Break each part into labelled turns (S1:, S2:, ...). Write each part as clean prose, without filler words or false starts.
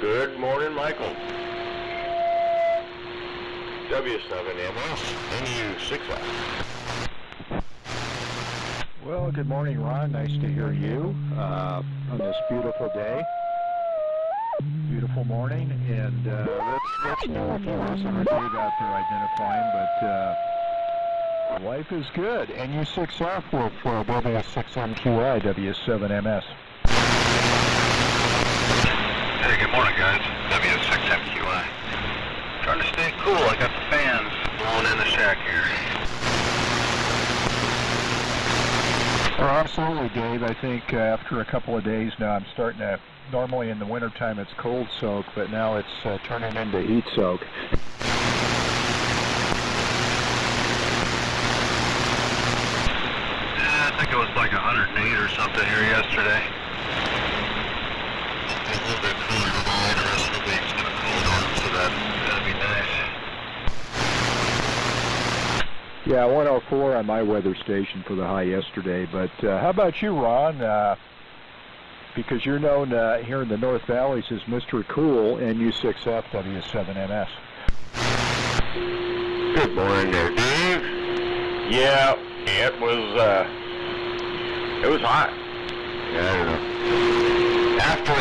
S1: Good morning, Michael. W7MS, NU6F.
S2: Well, good morning, Ron. Nice to hear you on this beautiful day. Beautiful morning, and that's new for us. I'm Dave out there identifying, but life is good. NU6F with W6MQI, W7MS.
S3: Hey, good morning, guys. W6MQI. Trying to stay cool. I got the fans blowing in the shack here.
S2: Well, absolutely, Dave. I think after a couple of days now, I'm starting to, normally in the wintertime it's cold soak, but now it's turning into heat soak.
S3: Yeah, I think it was like 108 or something here yesterday. A little bit cooler tonight. The rest of the week's going to cool down, so that'd be nice.
S2: Yeah, 104 on my weather station for the high yesterday. But how about you, Ron? Because you're known here in the North Valleys as Mr. Cool, NU6F W7MS.
S1: Good morning there, Dave. Yeah, it was hot. Yeah, I don't know. After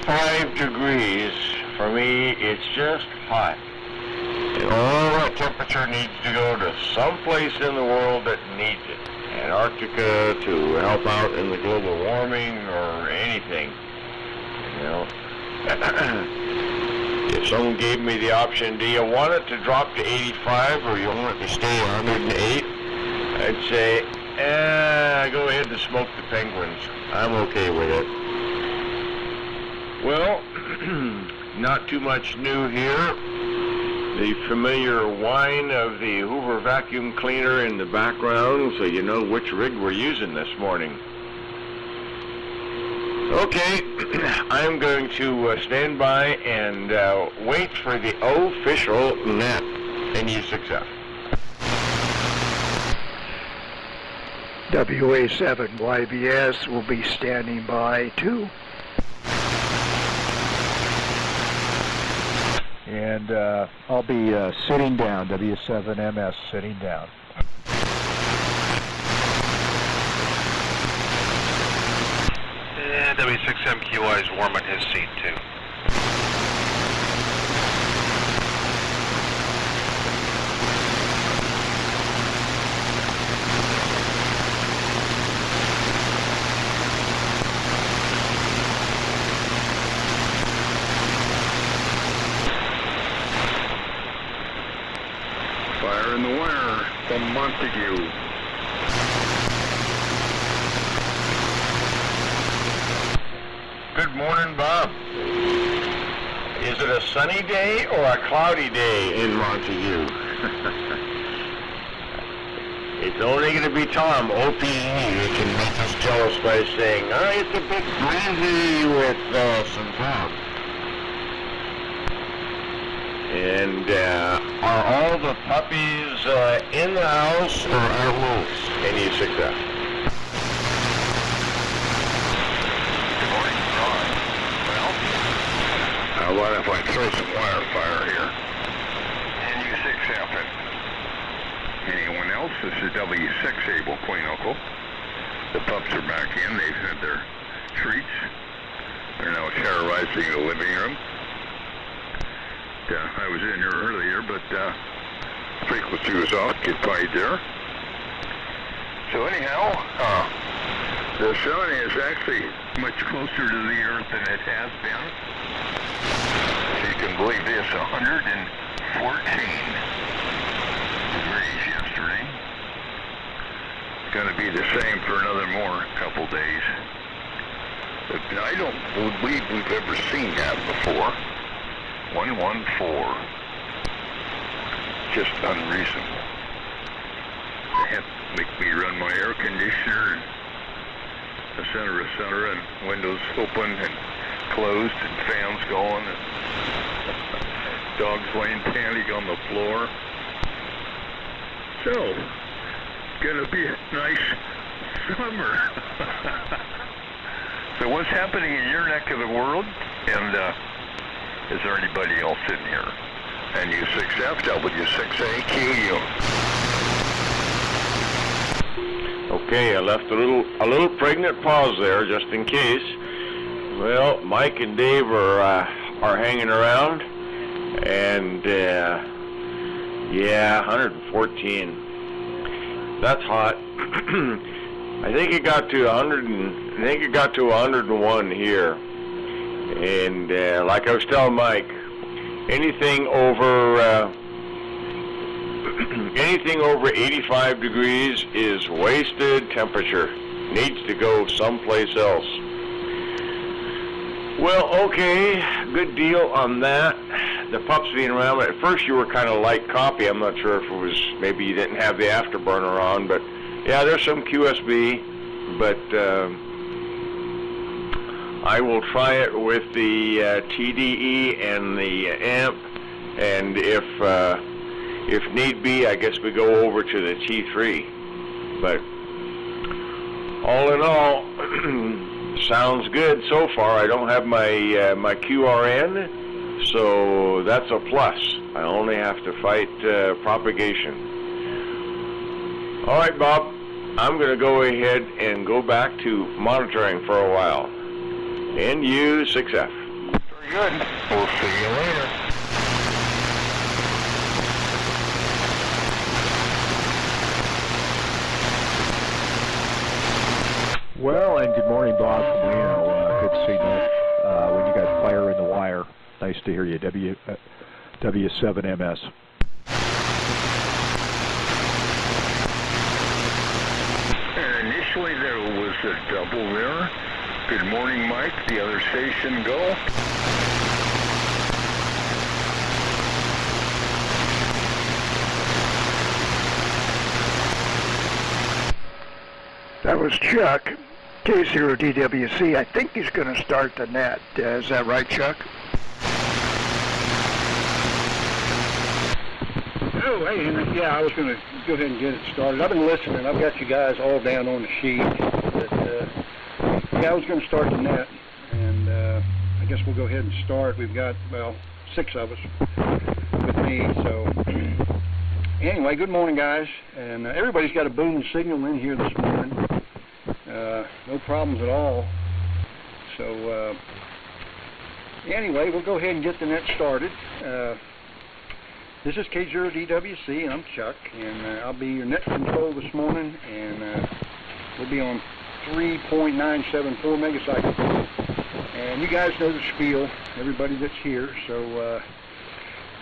S1: 85 degrees, for me, it's just hot. And all that temperature needs to go to some place in the world that needs it. Antarctica to help out in the global warming or anything. You know. If someone gave me the option, do you want it to drop to 85 or you want it to stay 108? I'd say, go ahead and smoke the penguins. I'm okay with it. Well, not too much new here. The familiar whine of the Hoover vacuum cleaner in the background, so you know which rig we're using this morning. Okay, I'm going to stand by and wait for the official net, NU6F.
S4: WA7YBS will be standing by too.
S2: And I'll be sitting down, W7MS sitting down.
S3: Yeah, W6MQI is warming his seat too.
S4: Fire in the wire from Montague.
S1: Good morning, Bob. Is it a sunny day or a cloudy day in Montague? It's only going to be Tom, OPE, who can make us jealous by saying, it's a bit breezy with some clouds. And are all the puppies in the house or out loose? NU6F.
S3: Good morning, Ron. Well,
S4: How about if I throw some wire fire here?
S3: NU6F.
S4: Anyone else? This is W6 Abel Queen Uncle. The pups are back in. They've had their treats. They're now terrorizing the living room. I was in here earlier, but frequency was occupied there. So anyhow, the sun is actually much closer to the Earth than it has been. If you can believe this, 114 degrees yesterday. It's going to be the same for another couple days. But I don't believe we've ever seen that before. 114. Just unreasonable. They have to make me run my air conditioner and et cetera, and windows open and closed and fans going and dogs laying panting on the floor. So, gonna be a nice summer. So what's happening in your neck of the world? And Is there anybody else in here? NU6F, W6AQU.
S1: Okay, I left a little pregnant pause there just in case. Well, Mike and Dave are hanging around, and yeah, 114. That's hot. I think it got to 101 here, and like I was telling Mike, anything over 85 degrees is wasted temperature. Needs to go someplace else. Well, okay, good deal on that. The pups being around. At first you were kind of light copy. I'm not sure if it was, maybe you didn't have the afterburner on, but yeah, there's some QSB, but I will try it with the TDE and the amp, and if need be, I guess we go over to the T3. But all in all, sounds good so far. I don't have my my QRN, so that's a plus. I only have to fight propagation. All right, Bob, I'm going to go ahead and go back to monitoring for a while. NU6F.
S4: Very good. We'll see you later.
S2: Well, and good morning, Bob from Reno. Good signal when you got fire in the wire. Nice to hear you, W7MS.
S4: Initially there was a double there. Good morning, Mike. The other station, go.
S5: That was Chuck, K0DWC. I think he's going to start the net. Is that right, Chuck?
S6: Oh, hey, Henry. Yeah, I was going to go ahead and get it started. I've been listening. I've got you guys all down on the sheet. But, yeah, I was going to start the net, and I guess we'll go ahead and start. We've got, well, 6 of us with me, so... Anyway, good morning, guys, and everybody's got a boom signal in here this morning. No problems at all. So, anyway, we'll go ahead and get the net started. This is K0DWC, and I'm Chuck, and I'll be your net control this morning, and we'll be on 3.974 megacycles. And you guys know the spiel, everybody that's here, so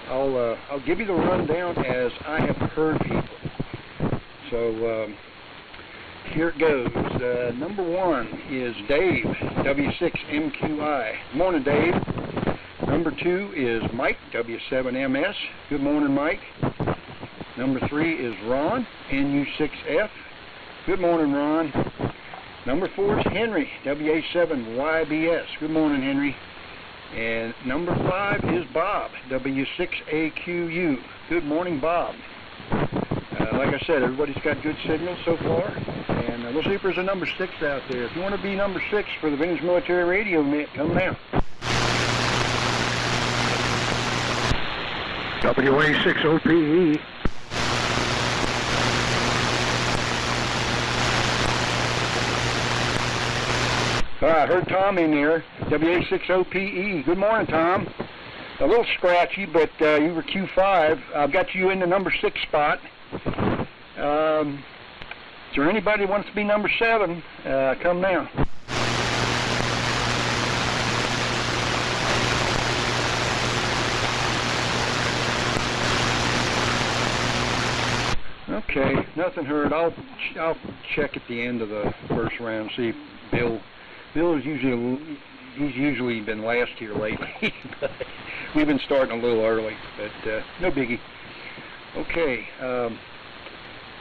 S6: I'll give you the rundown as I have heard people. So here it goes. Number 1 is Dave, W6MQI. Good morning, Dave. Number 2 is Mike, W7MS. Good morning, Mike. Number 3 is Ron, NU6F. Good morning, Ron. Number 4 is Henry, WA7YBS. Good morning, Henry. And number 5 is Bob, W6AQU. Good morning, Bob. Like I said, everybody's got good signals so far. And we'll see if there's a number 6 out there. If you want to be number 6 for the Vintage Military Radio Net, come now.
S5: WA6OPE.
S6: I heard Tom in there, WA6OPE. Good morning, Tom. A little scratchy, but you were Q5. I've got you in the number 6 spot. Is there anybody who wants to be number 7? Come now. Okay, nothing heard. I'll check at the end of the first round, see if Bill is he's usually been last here lately, but we've been starting a little early, but no biggie. Okay,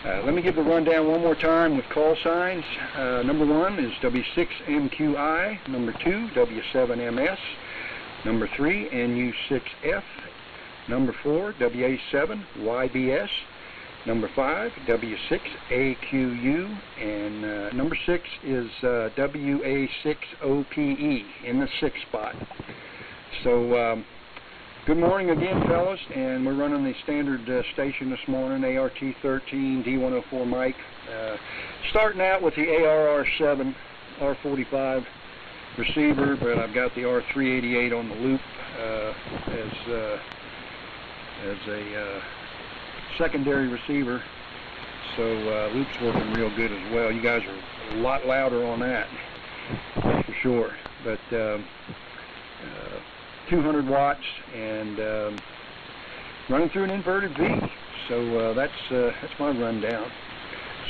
S6: let me give the rundown one more time with call signs. Number 1 is W6MQI, number 2, W7MS, number 3, NU6F, number 4, WA7YBS, number 5, W6AQU, and number 6 is WA6OPE in the 6th spot. So Good morning again, fellas, and we're running the standard station this morning, ART13 D104 mic. Starting out with the ARR7 R45 receiver, but I've got the R388 on the loop as a secondary receiver, so loop's working real good as well. You guys are a lot louder on that, that's for sure. But 200 watts and running through an inverted V. So that's my rundown.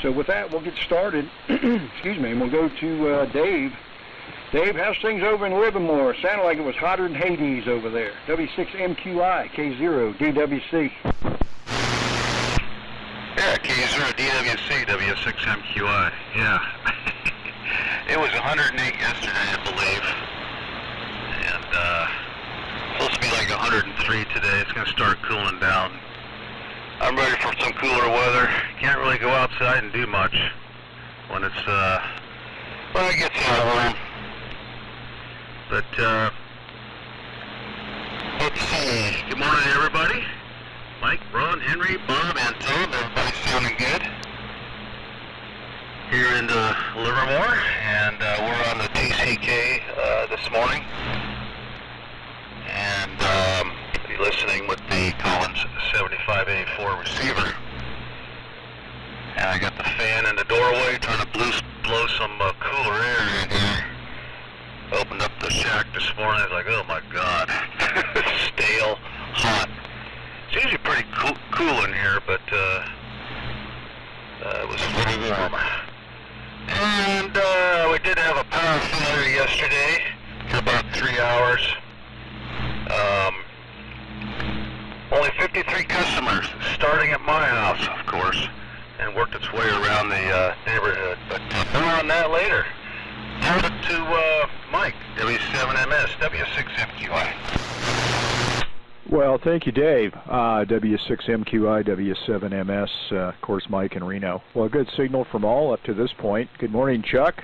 S6: So with that, we'll get started. Excuse me, and we'll go to Dave. Dave, how's things over in Livermore? Sounded like it was hotter than Hades over there. W6MQI, K0DWC.
S3: Yeah, K0DWC, W6MQI. Yeah. It was 108 yesterday, I believe. And supposed to be like 103 today. It's going to start cooling down. I'm ready for some cooler weather. Can't really go outside and do much when it's when it gets warm. But let's see. Good morning, everybody. Mike, Ron, Henry, Bob, and Tom. Everybody's sounding good here in Livermore, and we're on the TCK this morning. And be listening with the Collins 75A4 receiver. And I got the fan in the doorway trying to blow some cooler air in here. Opened up the shack this morning, I was like, oh my god, stale, hot. It's usually pretty cool in here, but it was pretty warm. And we did have a power failure yesterday for about 3 hours. Only 53 customers, starting at my house, of course, and worked its way around the neighborhood. But more on that later. Turn it to Mike, W7MS, W6MQI.
S2: Well, thank you, Dave. W6MQI, W7MS, of course, Mike and Reno. Well, good signal from all up to this point. Good morning, Chuck.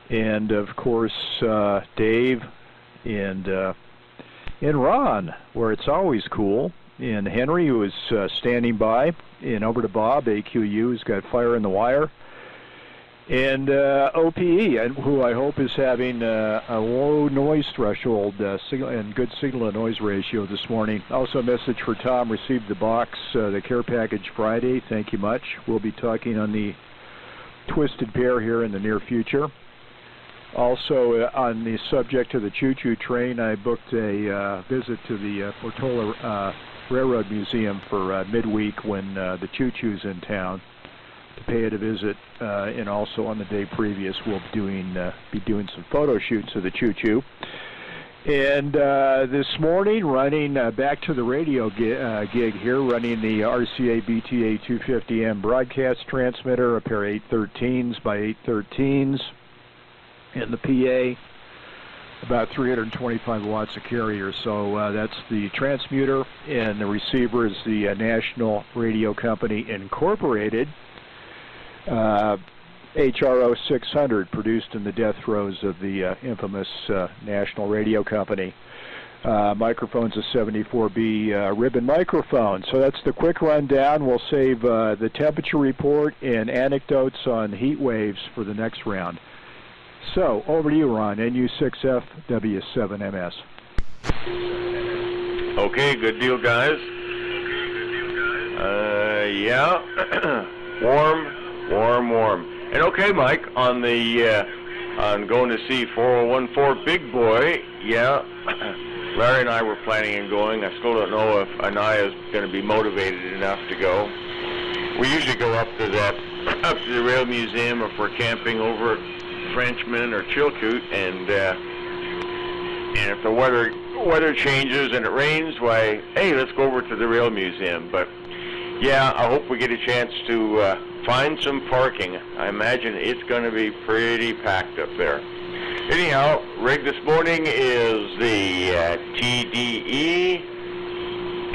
S2: And, of course, Dave and Ron, where it's always cool. And Henry, who is standing by. And over to Bob, AQU, who's got fire in the wire. And OPE, who I hope is having a low noise threshold and good signal-to-noise ratio this morning. Also a message for Tom, received the box, the care package Friday. Thank you much. We'll be talking on the twisted pair here in the near future. Also, on the subject of the choo-choo train, I booked a visit to the Portola Railroad Museum for midweek when the choo-choo's in town, to pay it a visit, and also on the day previous we'll be doing some photo shoots of the choo-choo. And this morning, running back to the radio gig here, running the RCA BTA 250M broadcast transmitter, a pair of 813s by 813s, and the PA, about 325 watts of carrier. So that's the transmitter, and the receiver is the National Radio Company Incorporated HRO 600, produced in the death throes of the infamous National Radio Company. Microphone's a 74B ribbon microphone. So that's the quick rundown. We'll save the temperature report and anecdotes on heat waves for the next round. So, over to you, Ron, NU6F W7MS.
S1: Okay, good deal, guys. Yeah, warm. And okay, Mike, on the on going to see 4014 Big Boy, yeah, Larry and I were planning on going. I still don't know if Anaya's going to be motivated enough to go. We usually go up to the Rail Museum if we're camping over at Frenchman or Chilkoot, and if the weather changes and it rains, why, hey, let's go over to the Rail Museum. But yeah, I hope we get a chance to find some parking. I imagine it's going to be pretty packed up there. Anyhow, rig this morning is the TDE,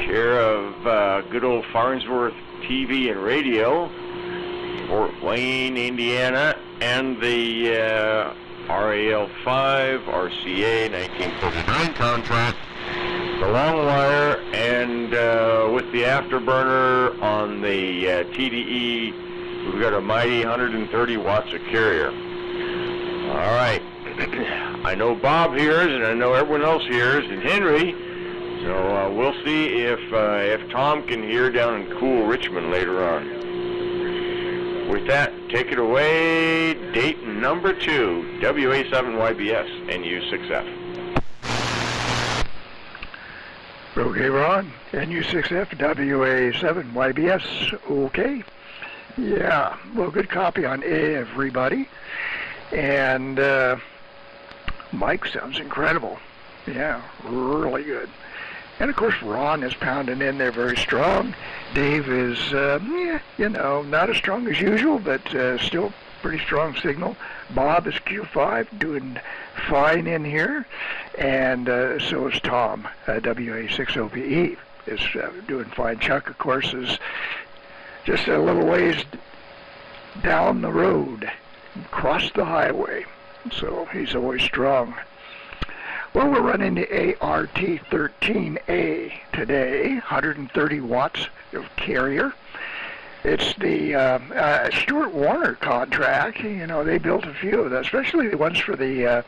S1: care of good old Farnsworth TV and Radio, Fort Wayne, Indiana, and the RAL 5 RCA 1939 contract the long wire, and with the afterburner on the TDE, we've got a mighty 130 watts of carrier. All right. I know Bob hears, and I know everyone else hears, and Henry. So we'll see if Tom can hear down in cool Richmond later on. With that, take it away. Dayton number 2, WA7YBS, NU6F.
S5: Okay, Ron, NU6F, WA7YBS, okay. Yeah, well, good copy on everybody. And Mike sounds incredible. Yeah, really good. And, of course, Ron is pounding in there very strong. Dave is, not as strong as usual, but still pretty strong signal. Bob is Q5, doing fine in here. And so is Tom, WA6OPE, is doing fine. Chuck, of course, is just a little ways down the road, across the highway. So he's always strong. Well, we're running the ART13A today, 130 watts of carrier. It's the Stuart Warner contract. You know, they built a few of them, especially the ones for the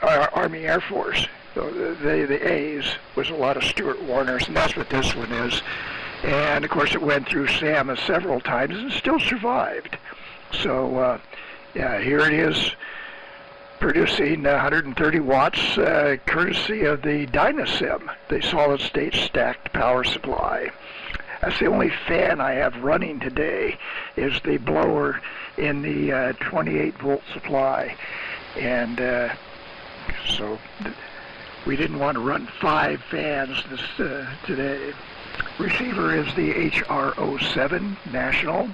S5: Army Air Force. So the A's was a lot of Stuart Warners, and that's what this one is. And of course, it went through SAMA several times and still survived. So yeah, here it is, producing 130 watts, courtesy of the Dynasim, the solid-state stacked power supply. That's the only fan I have running today, is the blower in the 28-volt supply. And so we didn't want to run 5 fans today. Receiver is the HRO7 National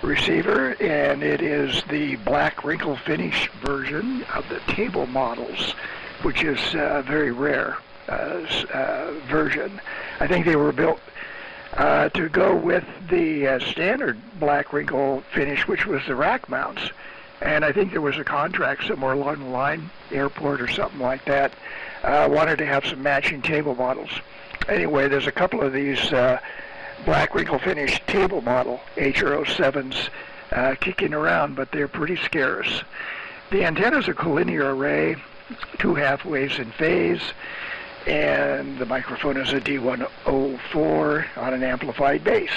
S5: receiver, and it is the black wrinkle finish version of the table models, which is a very rare version. I think they were built to go with the standard black wrinkle finish, which was the rack mounts. And I think there was a contract somewhere along the line, airport or something like that, wanted to have some matching table models. Anyway, there's a couple of these black wrinkle finish table model HRO7s kicking around, but they're pretty scarce. The antenna's a collinear array, 2 half-waves in phase, and the microphone is a D104 on an amplified bass.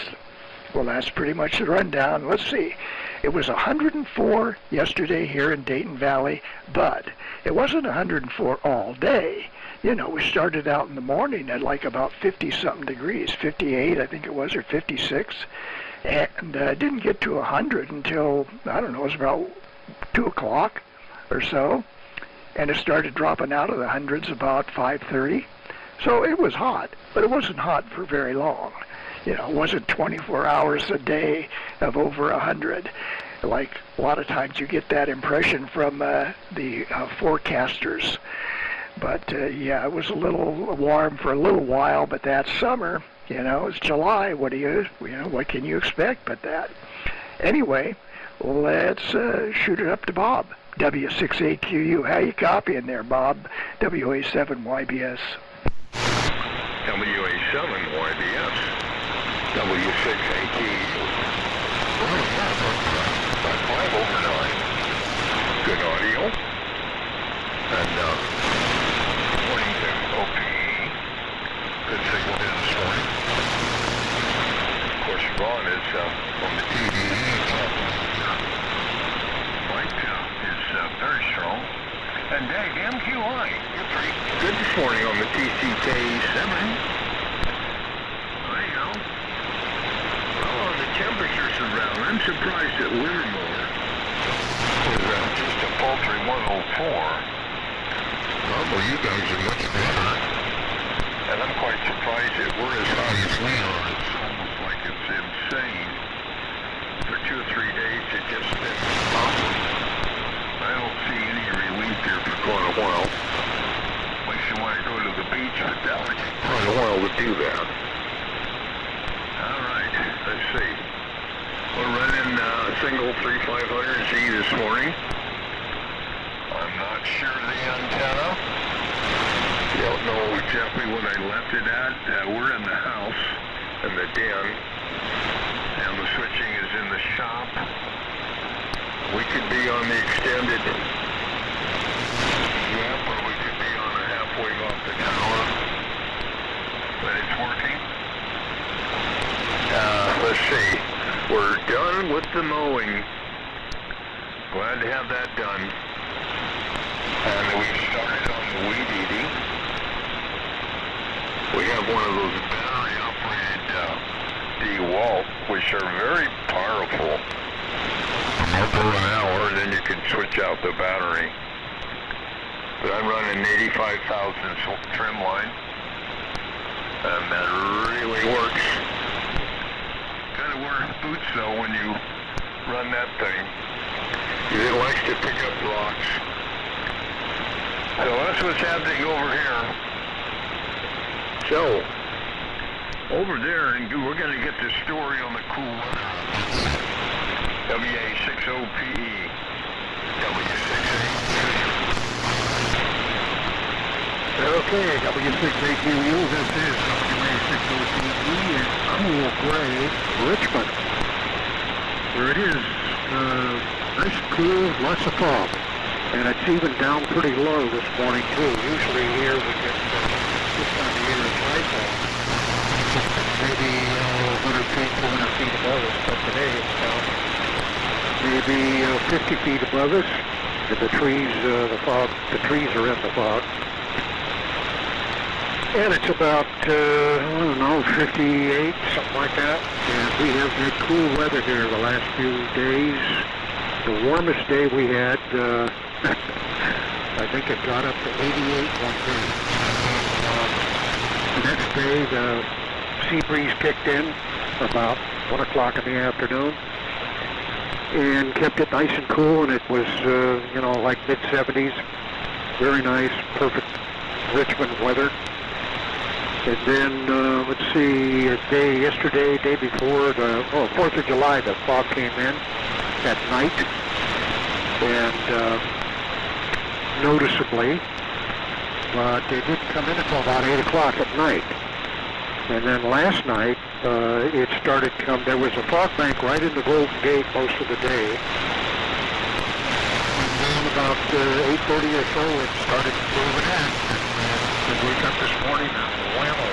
S5: Well, that's pretty much the rundown. Let's see. It was 104 yesterday here in Dayton Valley, but it wasn't 104 all day. You know, we started out in the morning at like about 50-something degrees, 58 I think it was, or 56, and didn't get to 100 until, I don't know, it was about 2 o'clock or so, and it started dropping out of the hundreds about 5:30. So it was hot, but it wasn't hot for very long. You know, it wasn't 24 hours a day of over 100. Like a lot of times you get that impression from the forecasters. But yeah, it was a little warm for a little while, but that's summer. You know, it's July. What can you expect but that? Anyway, let's shoot it up to Bob. W6AQU. How you copying there, Bob? WA7YBS.
S4: WA7YBS. W6AQU. 5/9. Good audio. And morning to OPE. Good signal in this morning. Of course, Ron is on the TDE. Mike is very strong. And Dave, MQI, you're pretty good this morning on the TCK7. There you go. Well, on the temperatures around, I'm surprised at Livermore was just a paltry 104. Well, you guys are much better. And I'm quite surprised that we're as high as we are. It's almost like it's insane. For 2 or 3 days, it's just been awesome. I don't see any relief here for quite a while. Unless you want to go to the beach, but that would take quite a while to do that. All right, let's see. We're running single 3500Z this morning. I'm not sure the antenna. know exactly what I left it at. We're in the house, in the den, and the switching is in the shop. We could be on the extended map, or we could be on a half wave off the tower, but it's working. Let's see, we're done with the mowing. Glad to have that done. And we started on the weed eating. We have one of those battery-operated DeWalt, which are very powerful. Over an hour, then you can switch out the battery. But I'm running 85,000 trim line, and that really works. Gotta wear boots though when you run that thing. It likes to pick up rocks. So that's what's happening over here. So, over there, and we're going to get the story on the cool weather. WA60PE.
S5: Okay, W6AQU, this is WA60PE in cool gray Richmond. There it is. Nice and cool, lots of fog. And it's even down pretty low this morning too. Usually here we get this time of year it's rainfall. Maybe 100 feet, 200 feet above us, but today it's down maybe 50 feet above us. And the trees, the trees are in the fog. And it's about, I don't know, 58, something like that. And we have had cool weather here the last few days. The warmest day we had, I think it got up to 88 one day. The next day, the sea breeze kicked in about 1 o'clock in the afternoon and kept it nice and cool, and it was, you know, like mid-70s. Very nice, perfect Richmond weather. And then, let's see, yesterday, day before, 4th of July, the fog came in at night, and noticeably, but it didn't come in until about 8 o'clock at night. And then last night, it started to come. There was a fog bank right in the Golden Gate most of the day. And then about 8:30 or so, it started moving in. And we wake up this morning and whammo.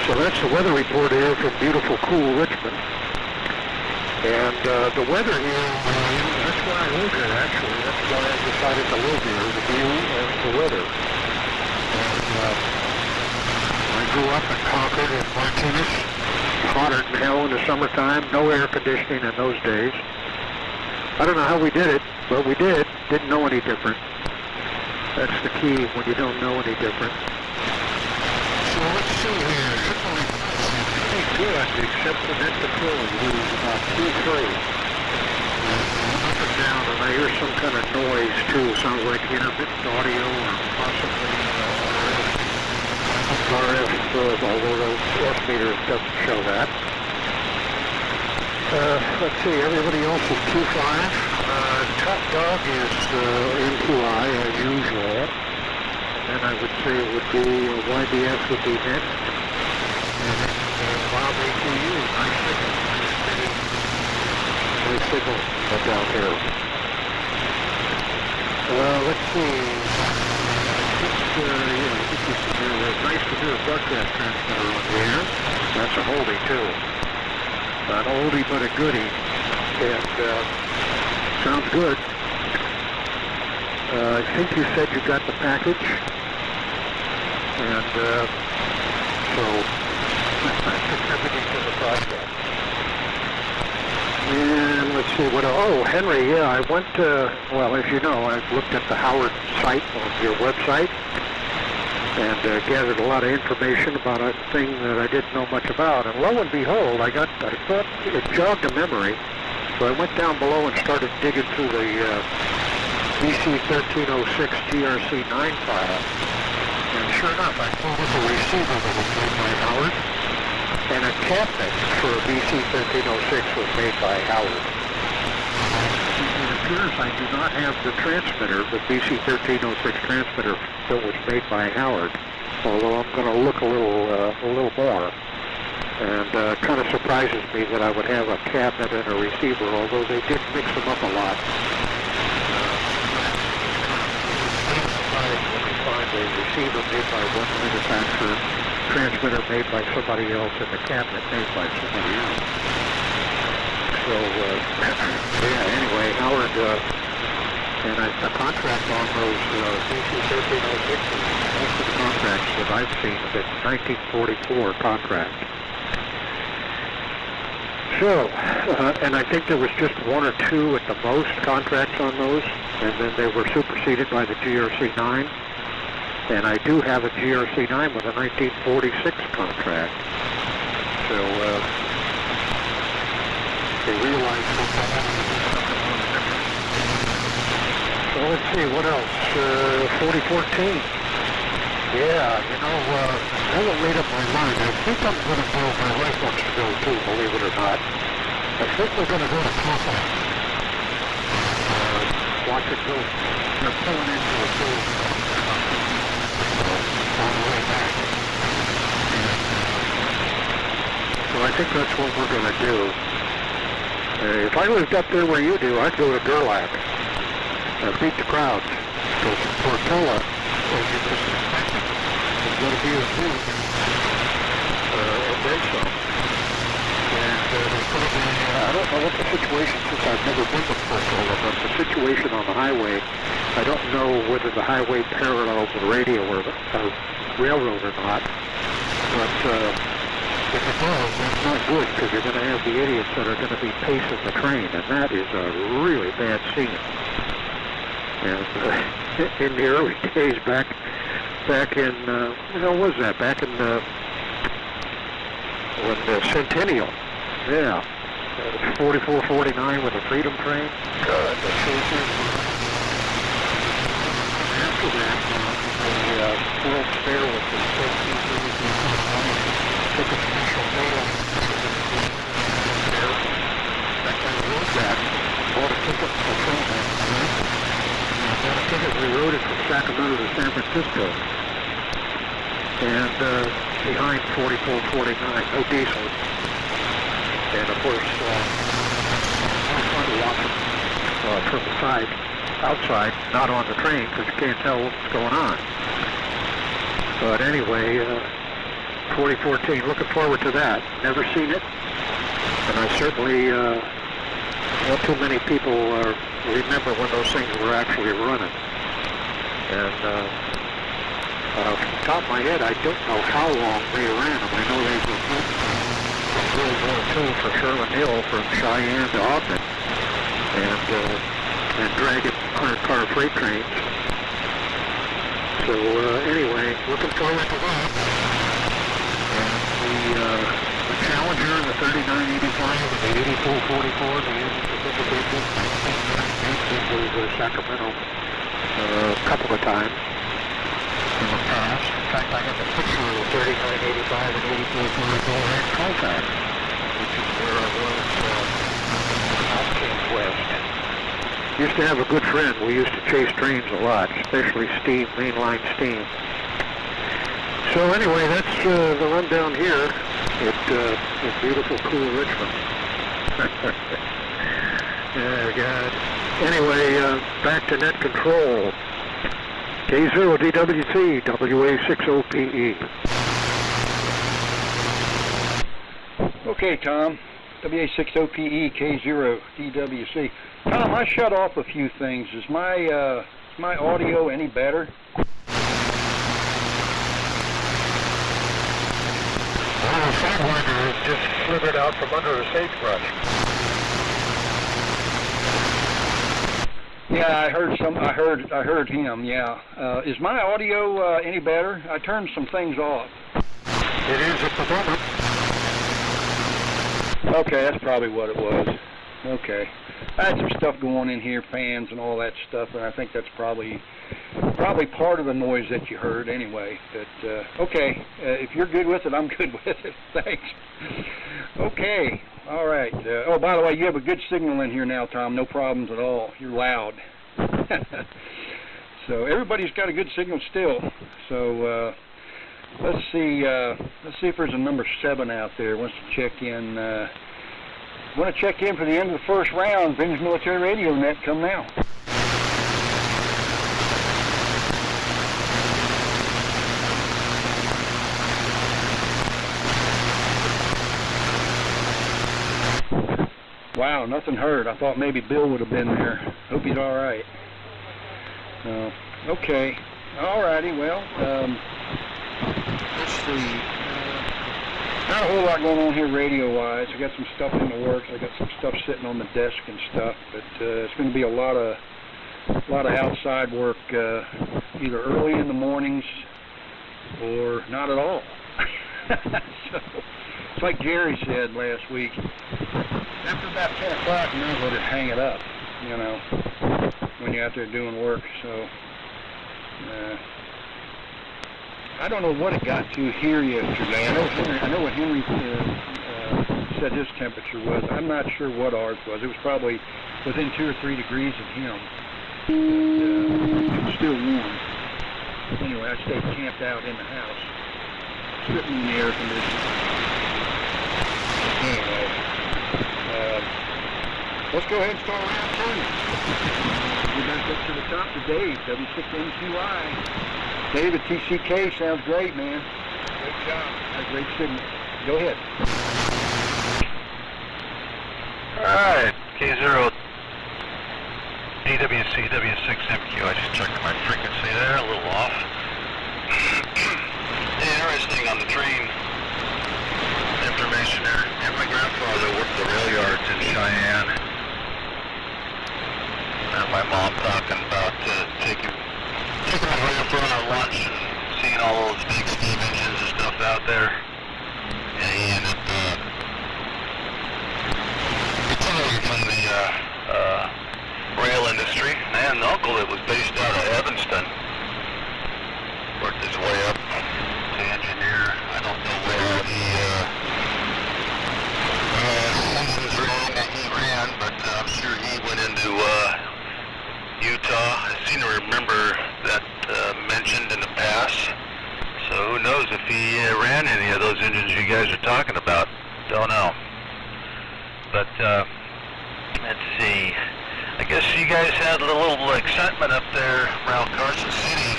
S5: So that's the weather report here from beautiful, cool Richmond. And the weather here, that's why I live here actually. That's why I decided to live here, the view and the weather. And I grew up in Concord in Martinez, hotter than hell in the summertime, no air conditioning in those days. I don't know how we did it, but we did. Didn't know any different. That's the key when you don't know any different. So let's see here. Pretty good, except for that patrol, who's about 2-3. Up and down, and I hear some kind of noise too. Sounds like intermittent audio or possibly RF, although the S meter doesn't show that. Let's see, everybody else is 2-5. Top dog is NQI as usual. And I would say it would be YBS would be next. And Bob AQU, nice signal. Nice signal down here. Let's see. I think it's nice to hear a broadcast transmitter on the air. That's a oldie too. An oldie but a goodie. And sounds good. I think you said you got the package. And so everything for the project. And let's see what. Oh, Henry, yeah, I went. Well, as you know, I looked at the Howard site on your website and gathered a lot of information about a thing that I didn't know much about. And lo and behold, I thought it jogged a memory. So I went down below and started digging through the BC 1306 GRC9 file. And sure enough, I pulled up a receiver that was made by Howard, and a cabinet for a BC 1306 was made by Howard.
S2: appears I do not have the transmitter, the BC1306 transmitter that was made by Howard, although I'm going to look a little more. And kind of surprises me that I would have a cabinet and a receiver, although they did mix them up a lot. When you find a receiver made by one manufacturer, transmitter made by somebody else, and the cabinet made by somebody else. So, yeah, anyway, Howard, and the contract on those BC1306s, most of the contracts that I've seen have been 1944 contracts. So, and I think there was just one or two at the most contracts on those, and then they were superseded by the GRC-9. And I do have a GRC-9 with a 1946 contract. So, they realized that they had to do something a little different. So let's see, what else? 4014. Yeah, you know, I haven't made up my mind. I think I'm going to go, my wife wants to go too, believe it or not. I think we're going to go to Papa. Watch it go. They're pulling into a pool on the way back. So I think that's what we're going to do. If I lived up there where you do, I'd go to Gerlach. Beat the crowds. So Portola, as you just expected, is going to be a huge race show. And there's going to be, I don't know what the situation, since I've never been to Portola, but the situation on the highway, I don't know whether the highway parallels the radio or the railroad or not. But if it does, that's not good, because you're going to have the idiots that are going to be pacing the train, and that is a really bad scene. And in the early days, back in, when was that? Back in when the Centennial, yeah, 4449 with a Freedom Train. God, the chasers. After that, the World's Fair with the safety took a special mail. That guy wrote that, bought a ticket for the train. Bought a ticket, we rode it from Sacramento to San Francisco. And behind 4449, no diesel. And of course, it's fun to watch it from the side, outside, not on the train, because you can't tell what's going on. But anyway, 2014, looking forward to that. Never seen it, and I certainly, not too many people remember when those things were actually running. And off the top of my head, I don't know how long they ran them. I know they were built from World War II for Sherman Hill from Cheyenne to Ogden, and dragging 100-car freight trains. So anyway, looking forward to that. And the Challenger, the 3985, and the 8444, the I've been to Sacramento a couple of times in the past. In fact, I have a picture of the 3985 and 8444 in Colfax, which is where I was out Kings West. Used to have a good friend. We used to chase trains a lot, especially steam, mainline steam. So anyway, that's the rundown here at beautiful, cool Richmond. Oh, God. Anyway, back to net control. K0DWC WA60PE.
S6: Okay, Tom. WA60PE K0DWC. Tom, I shut off a few things. Is my audio any better?
S2: Well, the Sidewinder is just slithered out from under a sagebrush.
S6: Yeah, I heard him. Yeah. Is my audio any better? I turned some things off.
S2: It is at the moment.
S6: Okay, that's probably what it was. Okay. I had some stuff going in here, fans and all that stuff, and I think that's probably part of the noise that you heard anyway. But, okay, if you're good with it, I'm good with it. Thanks. Okay, all right. Oh, by the way, you have a good signal in here now, Tom. No problems at all. You're loud. So everybody's got a good signal still. So let's see if there's a number 7 out there wants to check in. Want to check in for the end of the first round. Vintage Military Radio Net, come now. Wow, nothing heard. I thought maybe Bill would have been there. Hope he's all right. Okay. All righty. Well, let's see. Not a whole lot going on here radio-wise. I got some stuff in the works. I got some stuff sitting on the desk and stuff. But it's going to be a lot of outside work, either early in the mornings or not at all. So it's like Jerry said last week. After about 10 o'clock, you might as well just hang it up, you know, when you're out there doing work. So I don't know what it got to here yesterday. I know what Henry said his temperature was. I'm not sure what ours was. It was probably within 2 or 3 degrees of him. But it was still warm. Anyway, I stayed camped out in the house, sitting in the air conditioner. Anyway, let's go ahead and start round 2. We're back up to the top to Dave, W6MQI. Dave at TCK, sounds great, man. Great job. That's a great signal. Go ahead.
S3: Alright, K0DWC W6MQ. I just checked my frequency there, a little off. Interesting on the train information there. And my grandfather worked the rail yards in Cheyenne. And my mom talking about taking my for our lunch and seeing all those big steam engines and stuff out there. And he ended up retiring from the rail industry. And I had an uncle that was based out of Evanston. Worked his way up to engineer. I don't know where the engines ran that he ran, but I'm sure he went into Utah. I seem to remember that mentioned in the past. So who knows if he ran any of those engines you guys are talking about. Don't know. But let's see. I guess you guys had a little excitement up there around Carson City.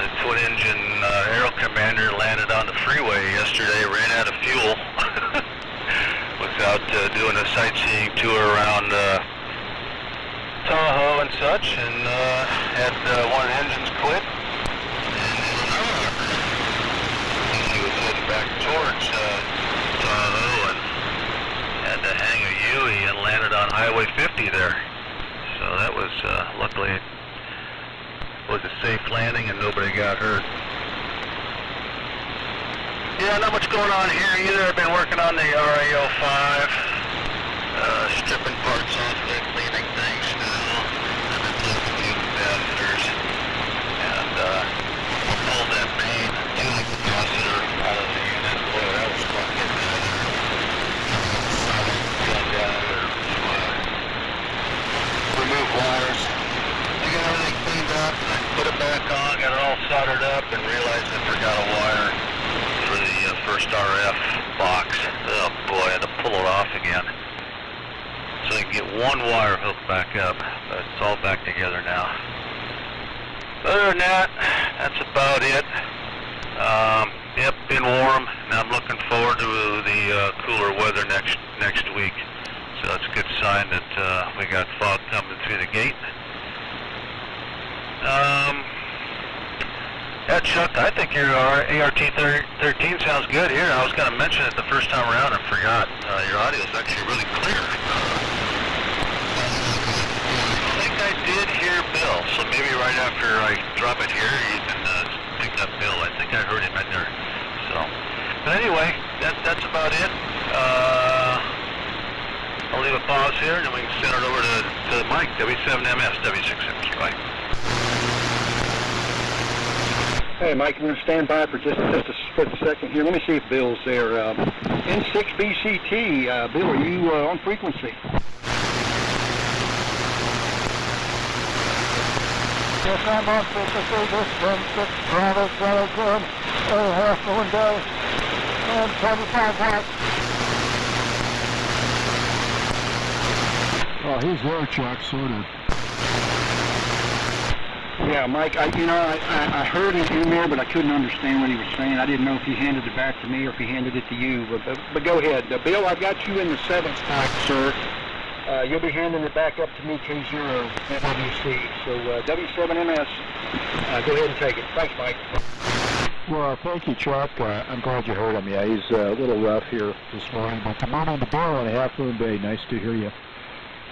S3: The twin-engine Aero Commander landed on the freeway yesterday, ran out of fuel. Was out doing a sightseeing tour around Tahoe and such, and had one of the engines quit. And he was heading back towards Tahoe and had to hang a U-ey and landed on Highway 50 there. So that was, luckily, was a safe landing and nobody got hurt. Yeah, not much going on here either. I've been working on the RAO5, stripping parts off it, cleaning things now. I've been taking a few capacitors and pulled that main tuning capacitor out of the unit. Boy, that was fun getting out of there. Got down there to remove wires. I got everything cleaned up and I put it back on, got it all soldered up, and realized I forgot a wire for the first RF box. Oh boy, I had to pull it off again. So I can get one wire hooked back up, but it's all back together now. Other than that, that's about it. Yep, been warm, and I'm looking forward to the cooler weather next week. So that's a good sign that we got fog coming through the gate. Yeah, Chuck, I think your ART-13 sounds good here. I was going to mention it the first time around and forgot. Your audio is actually really clear. I think I did hear Bill, so maybe right after I drop it here, you can pick up Bill. I think I heard him in there. So, but anyway, that's about it. I'll leave a pause here, and then we can send it over to Mike, W7MS, W6MQI.
S6: Hey, Mike, I'm going to stand by for just a split second here. Let me see if Bill's there. N6BCT, Bill, are you on frequency?
S5: Yes, I'm on frequency. This is N6 Bravo, half moon day, and 25 watts.
S2: Well, he's there, Chuck, sort of.
S6: Yeah, Mike, I heard it in there, but I couldn't understand what he was saying. I didn't know if he handed it back to me or if he handed it to you. But go ahead. Bill, I've got you in the 7th spot, sir. You'll be handing it back up to me, K0DWC. So W7MS, go ahead and take it. Thanks, Mike.
S2: Well, thank you, Chuck. I'm glad you heard him. Yeah, he's a little rough here this morning, but come on the Bill on Half Moon Bay. Nice to hear you.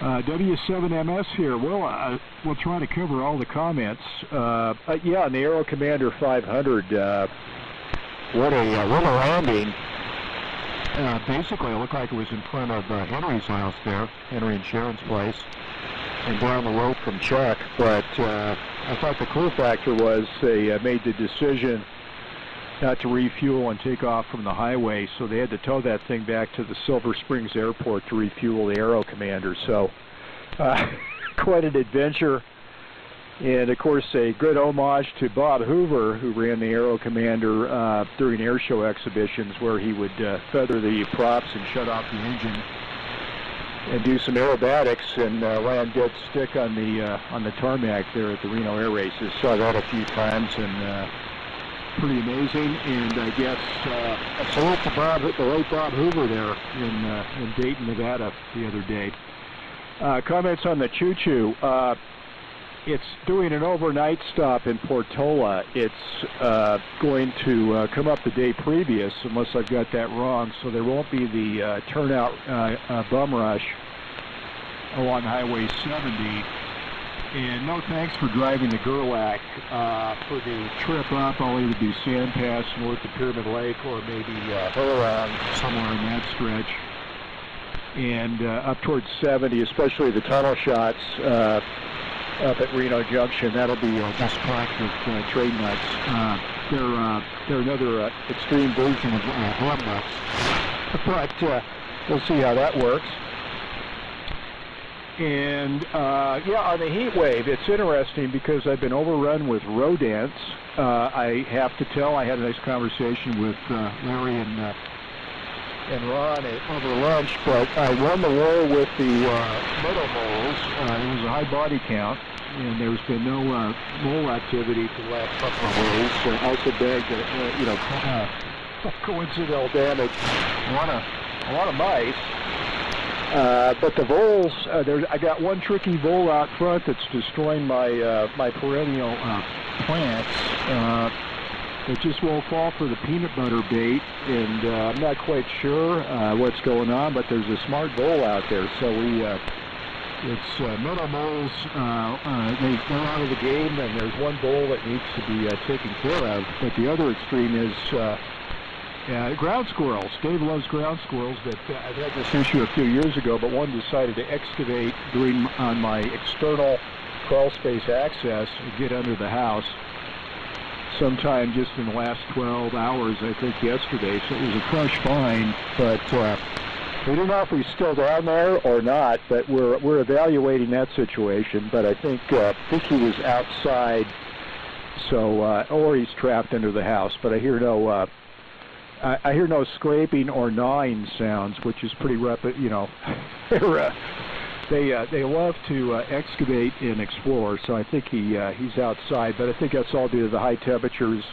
S2: W7MS here. Well, we'll try to cover all the comments. Yeah, on the Aero Commander 500, what a landing. Basically, it looked like it was in front of Henry's house there, Henry and Sharon's place, and down the road from Chuck. But I thought the cool factor was they made the decision not to refuel and take off from the highway, so they had to tow that thing back to the Silver Springs Airport to refuel the Aero Commander. So quite an adventure, and of course a good homage to Bob Hoover, who ran the Aero Commander during air show exhibitions, where he would feather the props and shut off the engine and do some aerobatics and land dead stick on the tarmac there at the Reno Air Races. Saw that a few times, and pretty amazing. And I guess a salute to the late Bob Hoover there in Dayton, Nevada the other day. Comments on the choo-choo. It's doing an overnight stop in Portola. It's going to come up the day previous, unless I've got that wrong, so there won't be the turnout bum rush along Highway 70. And no thanks for driving the Gerlach. For the trip up, I'll either do Sand Pass north of Pyramid Lake, or maybe Huron, somewhere in that stretch. And up towards 70, especially the tunnel shots up at Reno Junction. That'll be just packed with train nuts. They're another extreme version of home nuts. But we'll see how that works. And yeah, on the heat wave, it's interesting because I've been overrun with rodents. I have to tell, I had a nice conversation with Larry and Ron over lunch, but I won the war with the meadow moles. It was a high body count, and there's been no mole activity for the last couple of days. I also begged that, coincidental damage, a lot of mice. But the voles, I got one tricky vole out front that's destroying my perennial plants. It just won't fall for the peanut butter bait, and I'm not quite sure what's going on, but there's a smart vole out there. So it's meadow moles, they're out of the game, and there's one vole that needs to be taken care of. But the other extreme is ground squirrels. Dave loves ground squirrels, but I've had this issue a few years ago, but one decided to excavate on my external crawl space access and get under the house sometime just in the last 12 hours, I think yesterday. So it was a crush find, but we don't know if he's still down there or not, but we're evaluating that situation. But I think he was outside, so or he's trapped under the house. But I hear no I hear no scraping or gnawing sounds, which is pretty they love to excavate and explore, so I think he's outside. But I think that's all due to the high temperatures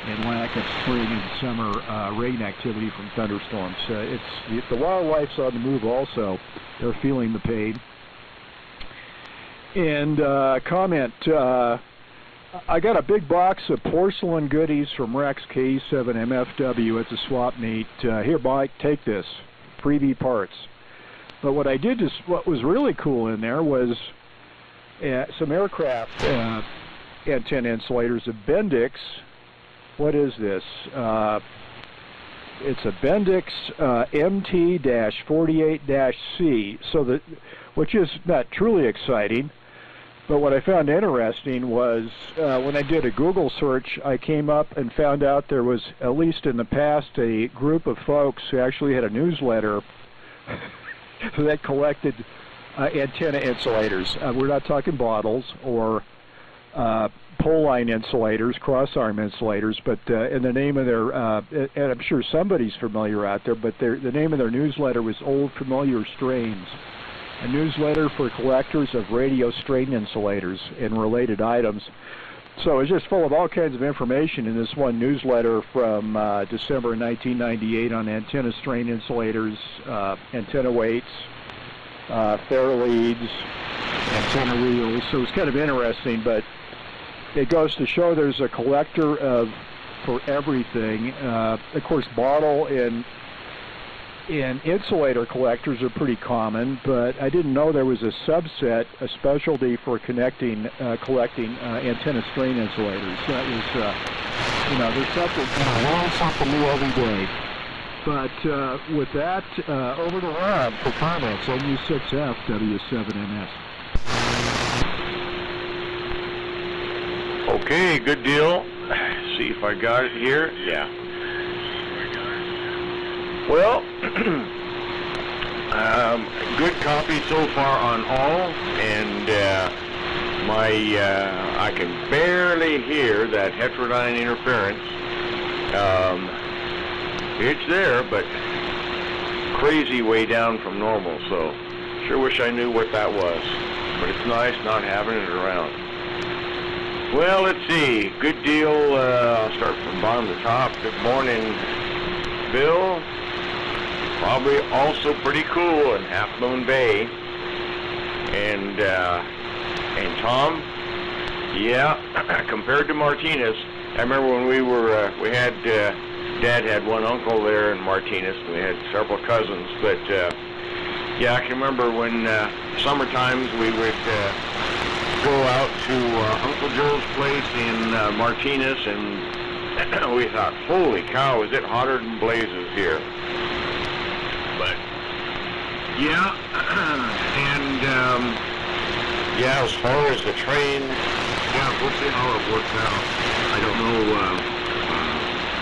S2: and lack of spring and summer rain activity from thunderstorms. The wildlife's on the move also. They're feeling the pain. And comment, I got a big box of porcelain goodies from Rex K7MFW at the swap meet. Here, Mike, take this. Freebie parts. But what I did is, what was really cool in there was some aircraft antenna insulators of Bendix. What is this? it's a Bendix MT-48-C, so which is not truly exciting. But what I found interesting was when I did a Google search, I came up and found out there was, at least in the past, a group of folks who actually had a newsletter that collected antenna insulators. We're not talking bottles or pole line insulators, cross-arm insulators, but in the name of their, and I'm sure somebody's familiar out there, but the name of their newsletter was Old Familiar Strains, a newsletter for collectors of radio strain insulators and related items. So it's just full of all kinds of information in this one newsletter from December 1998 on antenna strain insulators, antenna weights, fair leads, antenna reels. So it's kind of interesting, but it goes to show there's a collector for everything. Of course, bottle and insulator collectors are pretty common, but I didn't know there was a subset, a specialty for collecting antenna strain insulators. That was, there's something new every day. But with that, over to Rob for comments on U6F W7NS.
S1: Okay, good deal. See if I got it here. Yeah. Well, good copy so far on all, and I can barely hear that heterodyne interference. It's there, but crazy way down from normal, so sure wish I knew what that was. But it's nice not having it around. Well, let's see. Good deal. I'll start from bottom to top. Good morning, Bill. Probably also pretty cool in Half Moon Bay. And Tom, yeah, compared to Martinez, I remember when we had, Dad had one uncle there in Martinez, and we had several cousins, but yeah, I can remember when summer times we would go out to Uncle Joe's place in Martinez, and we thought, holy cow, is it hotter than blazes here? But yeah, and yeah, as far as the train, yeah, we'll see how it works out. I don't know.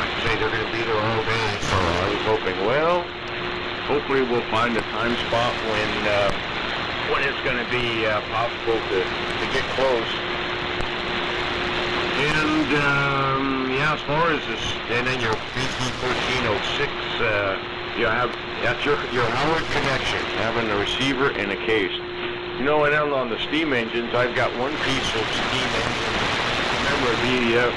S1: Like I say, they're going to be there all day, so I was hoping, well, hopefully we'll find a time spot when it's going to be possible to get close. And yeah, as far as this, and then your BC1306, that's your Howard connection, having a receiver and a case. You know, and on the steam engines, I've got one piece of steam engine. Remember the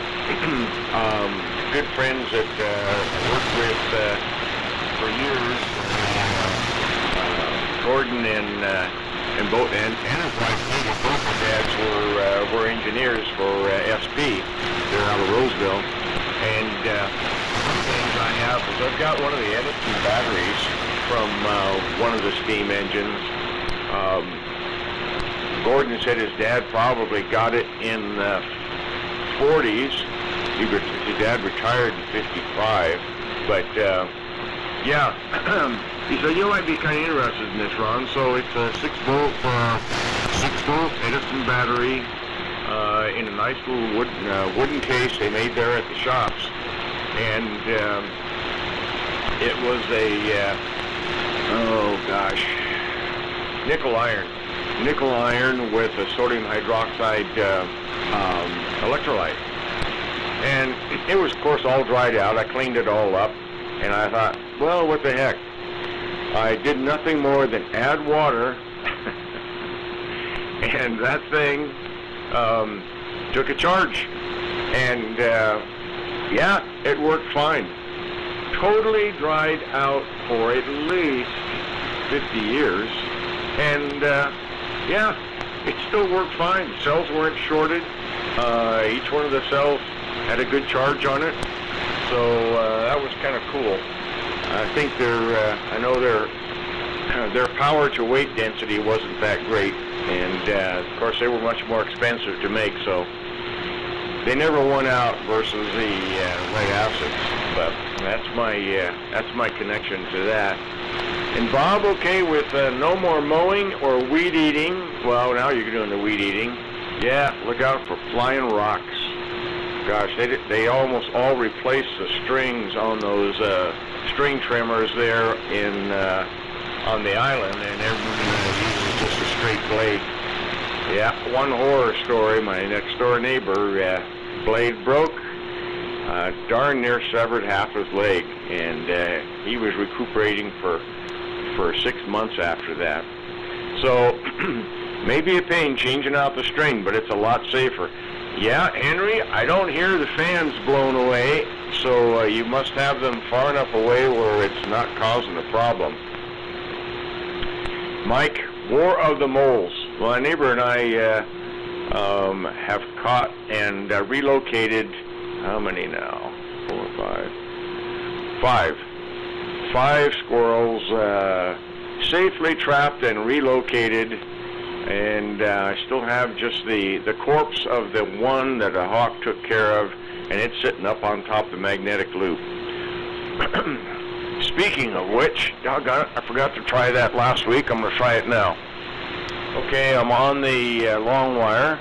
S1: good friends that I worked with for years, Gordon and his wife, both of dads were engineers for SP. They're out of Roseville. And one of the things I have is I've got one of the Edison batteries from one of the steam engines. Gordon said his dad probably got it in the 40s. His dad retired in 55. But yeah, he said, you might be kind of interested in this, Ron. So it's a 6-volt Edison battery in a nice little wooden case they made there at the shops. And it was a, nickel iron with a sodium hydroxide electrolyte. And it was, of course, all dried out. I cleaned it all up, and I thought, well, what the heck? I did nothing more than add water, and that thing took a charge. And yeah, it worked fine. Totally dried out for at least 50 years. And yeah, it still worked fine. The cells weren't shorted. Each one of the cells had a good charge on it. So that was kind of cool. I think I know their power to weight density wasn't that great. And of course they were much more expensive to make. So they never won out versus the lead acids, but that's my connection to that. And Bob, okay with no more mowing or weed eating? Well, now you're doing the weed eating. Yeah, look out for flying rocks. Gosh, they almost all replaced the strings on those string trimmers there on the island, and everything was just a straight blade. Yeah, one horror story. My next door neighbor, blade broke, darn near severed half his leg, and he was recuperating for 6 months after that. So maybe a pain changing out the string, but it's a lot safer. Yeah, Henry, I don't hear the fans blown away, so you must have them far enough away where it's not causing a problem. Mike, War of the Moles. Well, my neighbor and I have caught and relocated, how many now? 4, 5. 5 squirrels safely trapped and relocated, and I still have just the corpse of the one that a hawk took care of, and it's sitting up on top of the magnetic loop. Speaking of which, doggone it, I forgot to try that last week. I'm going to try it now. Okay, I'm on the long wire,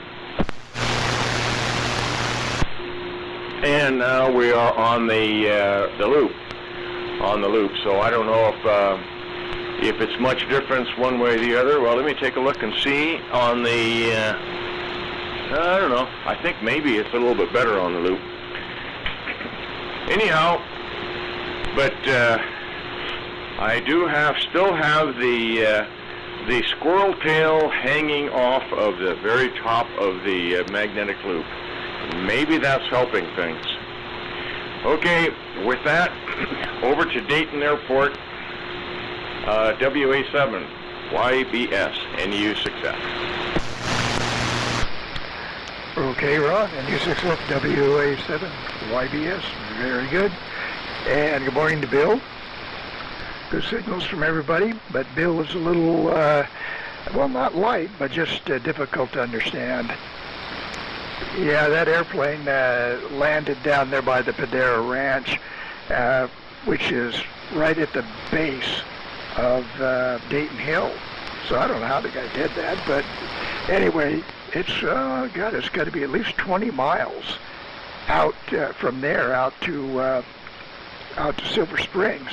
S1: and now we are on the loop. On the loop, so I don't know if it's much difference one way or the other. Well, let me take a look and see on the. I don't know. I think maybe it's a little bit better on the loop. Anyhow, but I do still have the squirrel tail hanging off of the very top of the magnetic loop. Maybe that's helping things. Okay, with that, over to Dayton Airport, WA7, YBS, NU6F.
S5: Okay, Ron, NU6F, WA7, YBS, very good. And good morning to Bill. Good signals from everybody, but Bill is a little, well, not light, but just difficult to understand. Yeah, that airplane landed down there by the Padera Ranch, which is right at the base of Dayton Hill. So I don't know how the guy did that, but anyway, it's it's got to be at least 20 miles out from there out to Silver Springs,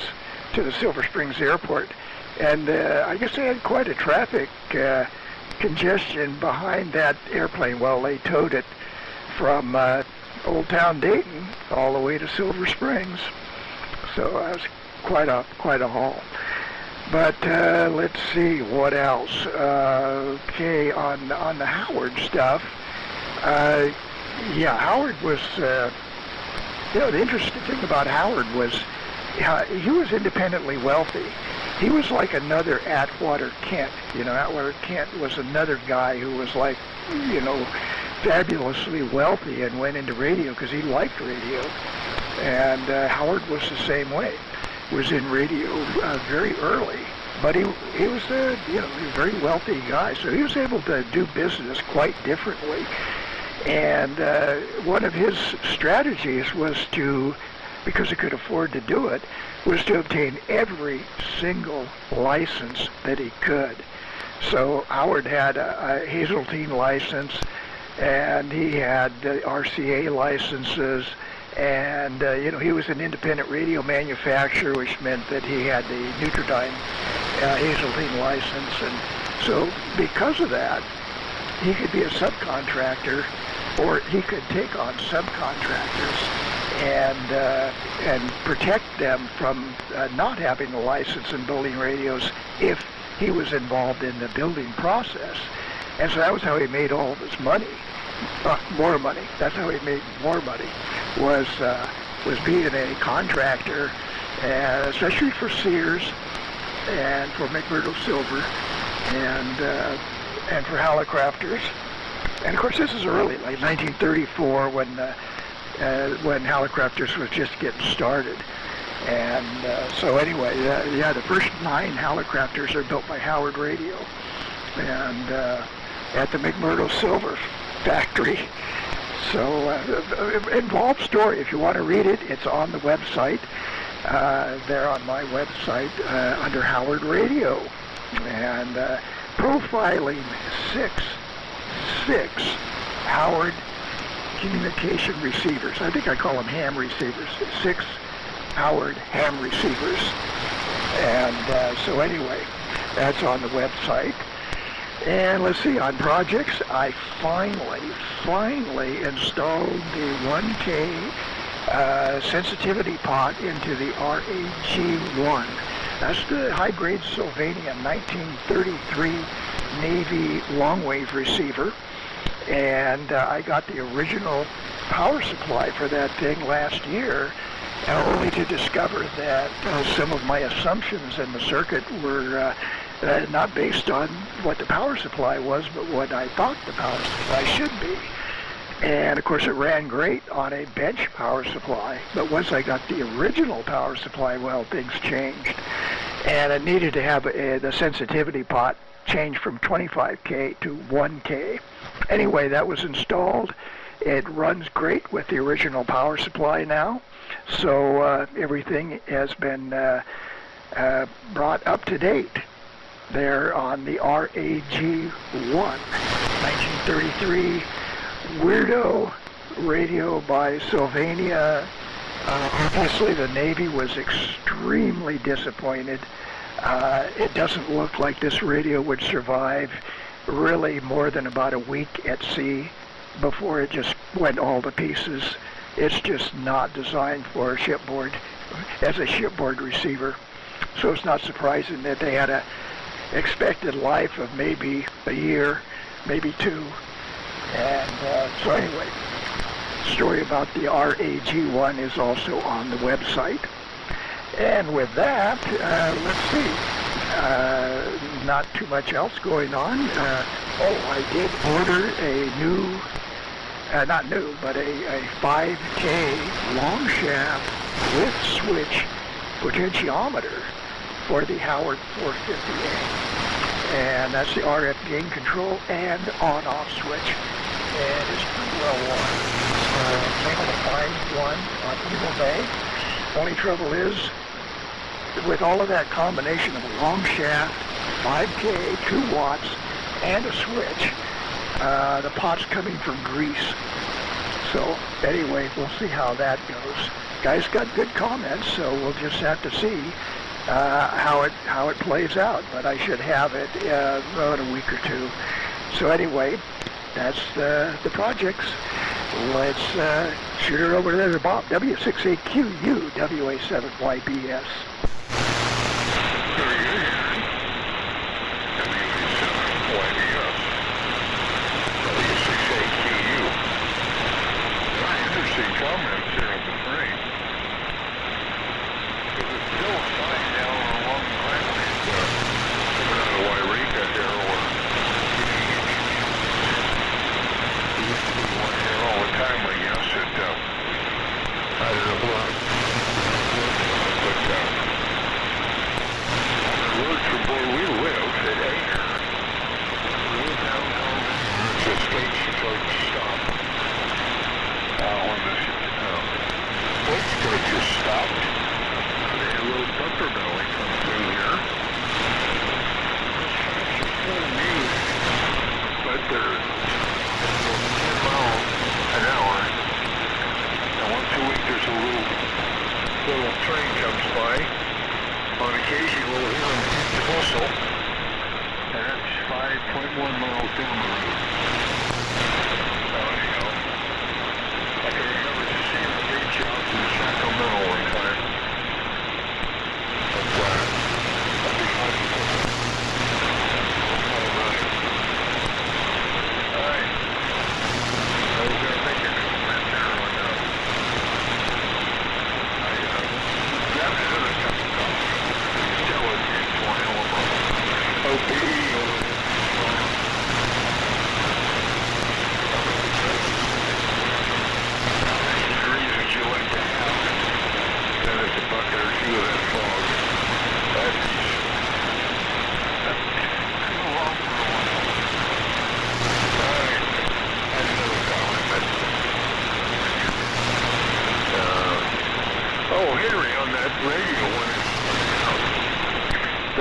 S5: to the Silver Springs Airport, and I guess they had quite a traffic congestion behind that airplane. Well, they towed it from Old Town Dayton all the way to Silver Springs, so that was quite a haul. But let's see what else. Okay, on the Howard stuff. Yeah, Howard was. The interesting thing about Howard was he was independently wealthy. He was like another Atwater Kent. Atwater Kent was another guy who was like, fabulously wealthy and went into radio because he liked radio. And Howard was the same way. Was in radio very early, but he was a very wealthy guy, so he was able to do business quite differently. And one of his strategies was to, because he could afford to do it, was to obtain every single license that he could. So Howard had a Hazeltine license, and he had RCA licenses, and he was an independent radio manufacturer, which meant that he had the Nutridyne Hazeltine license, and so because of that, he could be a subcontractor, or he could take on subcontractors and protect them from not having a license and building radios if he was involved in the building process. And so that was how he made all of his money, more money. That's how he made more money, was being a contractor, especially for Sears and for McMurdo Silver and for Hallicrafters. And of course, this is early, like 1934, when Hallicrafters was just getting started. And so anyway, the first 9 Hallicrafters are built by Howard Radio, and at the McMurdo Silver factory. So, involved story. If you want to read it, it's on the website. There on my website under Howard Radio. And profiling six Howard communication receivers. I think I call them ham receivers. 6 Howard ham receivers. And so anyway, that's on the website. And let's see, on projects, I finally installed the 1K sensitivity pot into the RAG-1. That's the high-grade Sylvania 1933 Navy long-wave receiver. And I got the original power supply for that thing last year, only to discover that some of my assumptions in the circuit were not based on what the power supply was, but what I thought the power supply should be. And of course it ran great on a bench power supply, but once I got the original power supply, well, things changed. And it needed to have the sensitivity pot changed from 25K to 1K. Anyway, that was installed. It runs great with the original power supply now. So everything has been brought up to date there on the RAG-1 1933 Weirdo radio by Sylvania. Obviously the Navy was extremely disappointed. It doesn't look like this radio would survive really more than about a week at sea before it just went all to pieces. It's just not designed for a shipboard, as a shipboard receiver. So it's not surprising that they had a expected life of maybe a year, maybe 2. And so anyway, story about the RAG-1 is also on the website. And with that, let's see, not too much else going on. I did order a new, not new, but a 5K long shaft with switch potentiometer for the Howard 450A. And that's the RF gain control and on-off switch. And it's pretty well worn. Came with a fine one on eBay. Only trouble is, with all of that combination of a long shaft, 5K, 2 watts, and a switch, the pot's coming from Greece. So anyway, we'll see how that goes. Guys got good comments, so we'll just have to see how it plays out. But I should have it about a week or 2. So anyway, that's the projects. Let's shoot it over there to Bob, W68QU, WA7YBS.
S4: Very good, Aaron. WA7YBS. W68QU. Interesting comments here at the frame. Because it's still a sign down along the highway. Coming out of Wairika there, or all the time, I guess. I don't know. But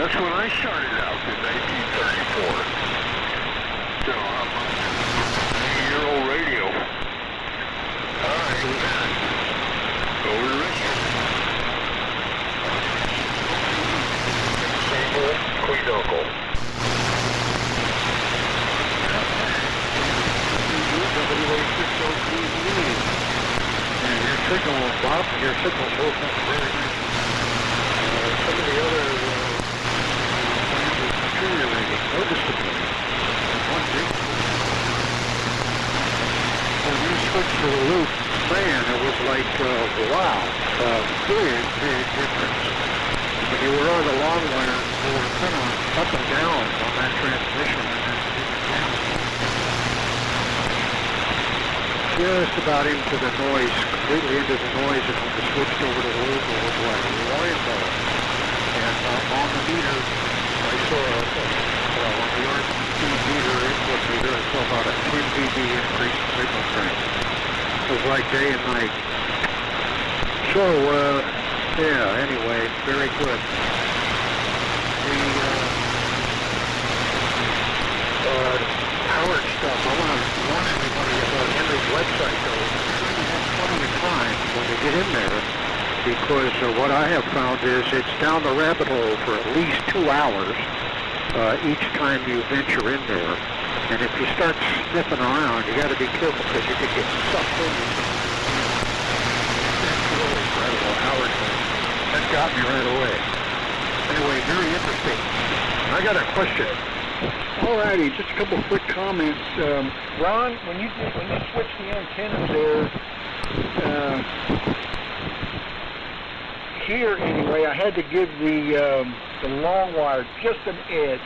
S4: That's when I started out in 1934. So I'm on a 8-year-old radio. All right. Over to Richard. Sable, Queeduncle.
S2: And your signal, Bob, your signal holds up very nice. Some of the other plans are deteriorating noticeably. One big when you switched to the loop, man, it was like, wow, big difference. When you were on the long wire, you were kind of up and down on that transmission, and then down. Just about into the noise, completely into the noise, and when you switched over to loop, it was like rainbow. And on the meter, I saw, on the RC meter, input meter, I saw about a 10 dB increase in signal strength. It was like day and night. So, yeah, anyway, very good. The Howard stuff, I want to warn everybody about Henry's website, though. You have plenty of time when you get in there, because what I have found is it's down the rabbit hole for at least 2 hours each time you venture in there. And if you start sniffing around, you got to be careful because you could get sucked in. That's really incredible, Howard. That got me right away. Anyway, very interesting. I got a question.
S6: Alrighty, just a couple of quick comments. Ron, when you switch the antennas there, here anyway, I had to give the long wire just an edge.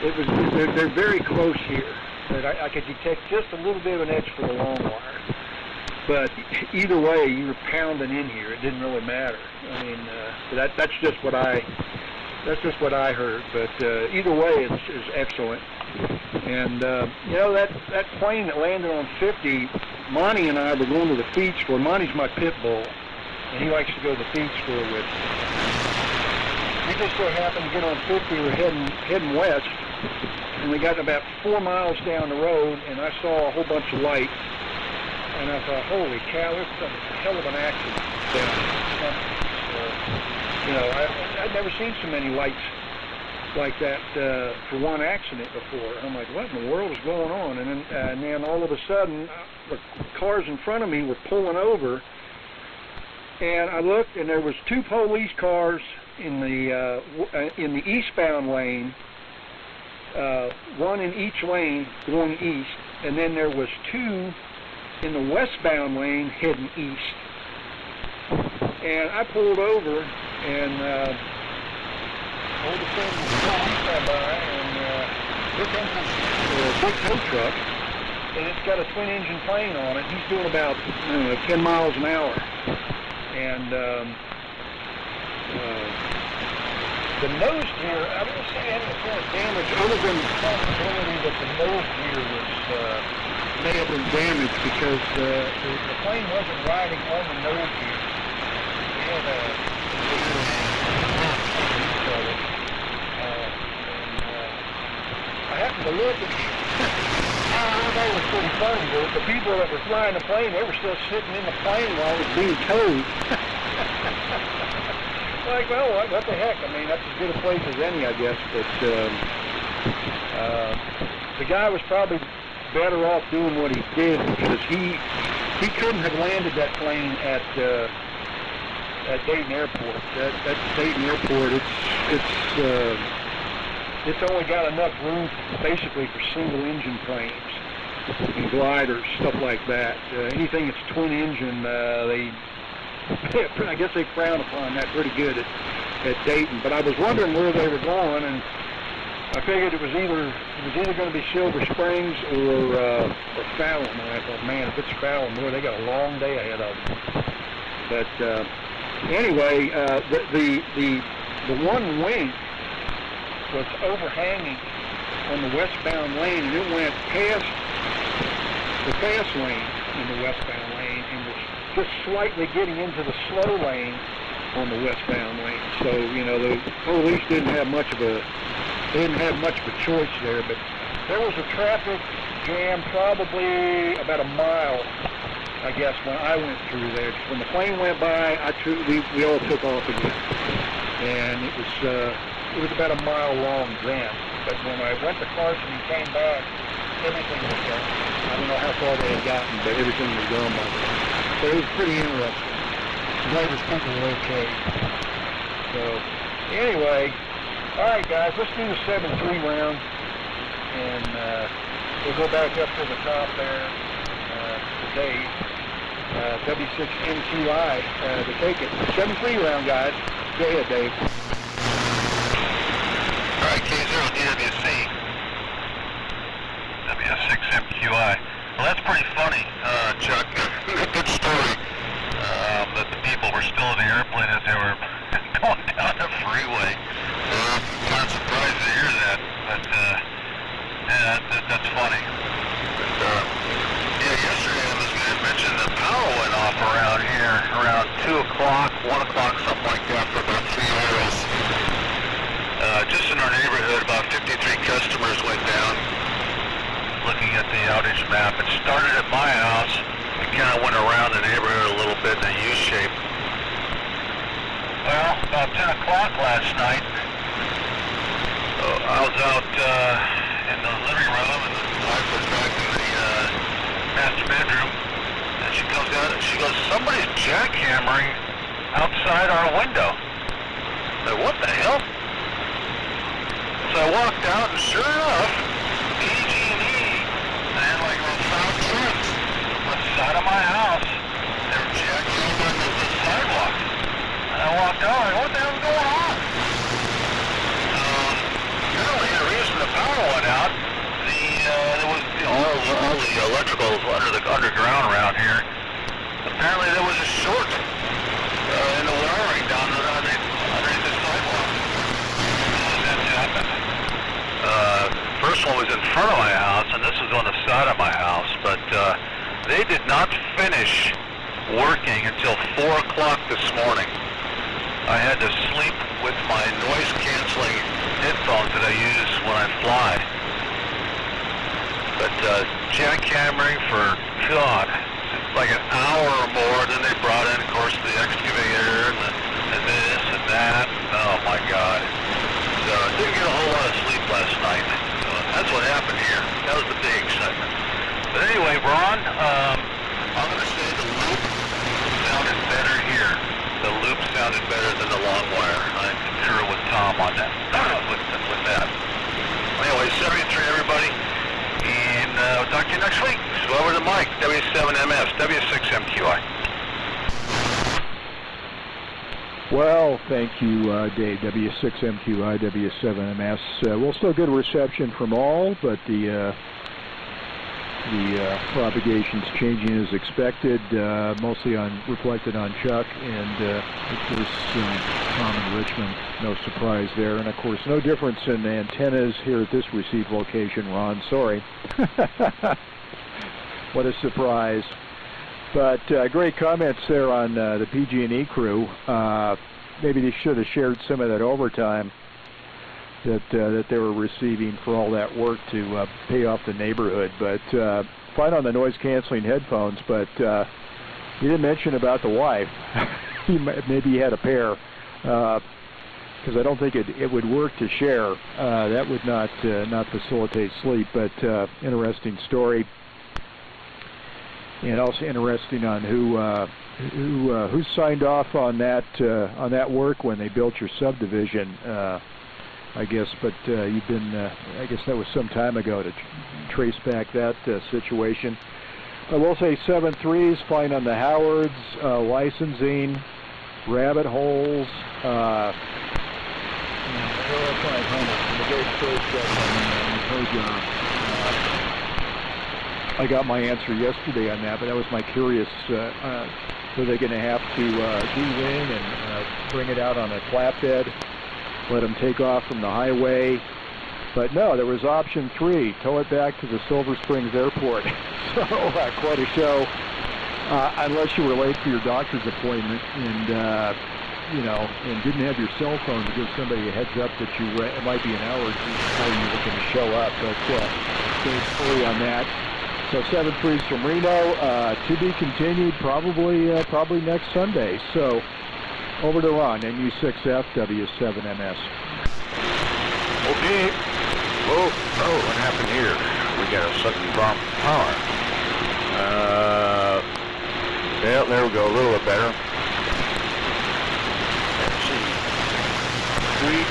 S6: It was they're very close here, but I could detect just a little bit of an edge for the long wire. But either way, you were pounding in here. It didn't really matter. I mean, that's just what I heard. But either way, it's excellent. And you know, that plane that landed on 50, Monty and I were going to the feed store. Monty's my pit bull, and he likes to go to the feed store with me. We just so happened to get on 50. We're heading west, and we got about 4 miles down the road, and I saw a whole bunch of lights. And I thought, holy cow, there's a hell of an accident down. You know, I'd never seen so many lights like that for one accident before. I'm like, what in the world is going on? And then all of a sudden, the cars in front of me were pulling over, and I looked, and there was 2 police cars in the eastbound lane, one in each lane going east, and then there was 2 in the westbound lane heading east. And I pulled over, and all of a sudden the police came by, and here comes this big tow truck, and it's got a twin-engine plane on it. He's doing about 10 miles an hour. And the nose gear, I didn't see any apparent damage other than the possibility that the nose gear may have been damaged because the plane wasn't riding on the nose gear. It had a I happened to look, and I thought it was pretty funny. The people that were flying the plane, they were still sitting in the plane while it was being towed. Like, well, what the heck? I mean, that's as good a place as any, I guess. But the guy was probably better off doing what he did, because he couldn't have landed that plane at Dayton Airport. That Dayton Airport, it's only got enough room basically for single engine planes and gliders, stuff like that. Anything that's twin engine, I guess they frown upon that pretty good at Dayton. But I was wondering where they were going, and I figured it was either going to be Silver Springs or Fallon. And I thought, man, if it's Fallon, boy, they got a long day ahead of them. But anyway, the one wing was overhanging on the westbound lane, and it went past the fast lane in the westbound lane and was just slightly getting into the slow lane on the westbound lane. So, you know, the police didn't have much of a choice there, but there was a traffic jam probably about a mile, I guess, when I went through there. When the plane went by, we all took off again, and it was about a mile long then. But when I went to Carson and came back, everything was gone. I don't know how far they had gotten, but everything was gone by then. So it was pretty interesting. Glad those people were okay. So anyway, all right, guys, let's do the 7-3 round, and we'll go back up to the top there to Dave. W6MQI to take it. 7-3 round, guys. Go ahead, Dave.
S3: All right, K0DWC W6MQI. Well, that's pretty funny, Chuck. Good story. That the people were still in the airplane as they were going down the freeway. Kind of surprised to hear that, but yeah, that's funny. But, yeah, yesterday I was going to mention the power went off around here around 2 o'clock, 1 o'clock, something like that, for about 3 hours. Just in our neighborhood, about 53 customers went down. Looking at the outage map, it started at my house and kind of went around the neighborhood a little bit in a U-shape. Well, about 10 o'clock last night, I was out in the living room, and the wife was back in the master bedroom, and she comes out and she goes, "Somebody's jackhammering outside our window." I said, "What the hell?" So I walked out, and sure enough, PG&E, they had like those 5 trucks on the side of my house. They were jackhammering the sidewalk. And I walked out, like, what the hell's going on? Apparently the reason the power went out, there was, you know, all the electricals underground around here. Apparently there was a short in the wiring down underneath the sidewalk. That's happened. First one was in front of my house, and this was on the side of my house, but they did not finish working until 4 o'clock this morning. I had to sleep with my noise-canceling headphones that I use when I fly. But jackhammering for, God, like an hour or more. Then they brought in, of course, the excavator and this and that. Oh, my God. So I didn't get a whole lot of sleep last night. So that's what happened here. That was the big excitement. But anyway, Ron, I'm going to say the loop sounded better here. The loop sounded better than the long wire. I concur with Tom on that. with that. Anyway, 73 everybody, and we'll talk to you next week. So over to Mike, W7MS, W6MQI.
S2: Well, thank you, Dave. W6MQI, W7MS. Well, still good reception from all, but the propagation's changing as expected, mostly reflected on Chuck, and of course Tom and Richmond, no surprise there. And of course, no difference in antennas here at this receive location, Ron. Sorry. What a surprise. But great comments there on the PG&E crew. Maybe they should have shared some of that overtime that they were receiving for all that work to pay off the neighborhood. But fine on the noise-canceling headphones, but you didn't mention about the wife. Maybe he had a pair, because I don't think it would work to share. That would not facilitate sleep, but interesting story. And also interesting on who signed off on that work when they built your subdivision, I guess. But you've been, I guess that was some time ago to trace back that situation. I will say 7.3s, fine on the Howards, licensing, rabbit holes, 500. The very first I got my answer yesterday on that, but that was my curious, were they going to have to de-wing and bring it out on a flatbed, let them take off from the highway? But no, there was option 3, tow it back to the Silver Springs Airport. So quite a show, unless you were late for your doctor's appointment. And and didn't have your cell phone to give somebody a heads up that it might be an hour or two before you were going to show up, but stay fully on that. So 7-3s from Reno, to be continued probably next Sunday. So over to Ron, NU6F, W7MS.
S1: Okay. Oh, what happened here? We got a sudden drop of power. Well, there we go, a little bit better. Let's see. Tweak.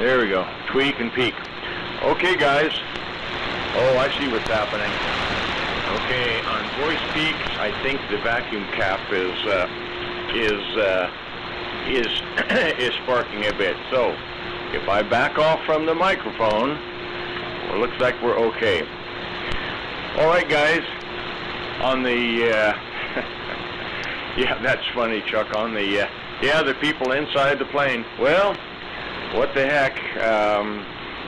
S1: There we go. Tweak and peak. Okay, guys. Oh, I see what's happening. Okay, on voice peaks, I think the vacuum cap is sparking a bit. So, if I back off from the microphone, well, it looks like we're okay. All right, guys. On the yeah, that's funny, Chuck. On the the people inside the plane. Well, what the heck?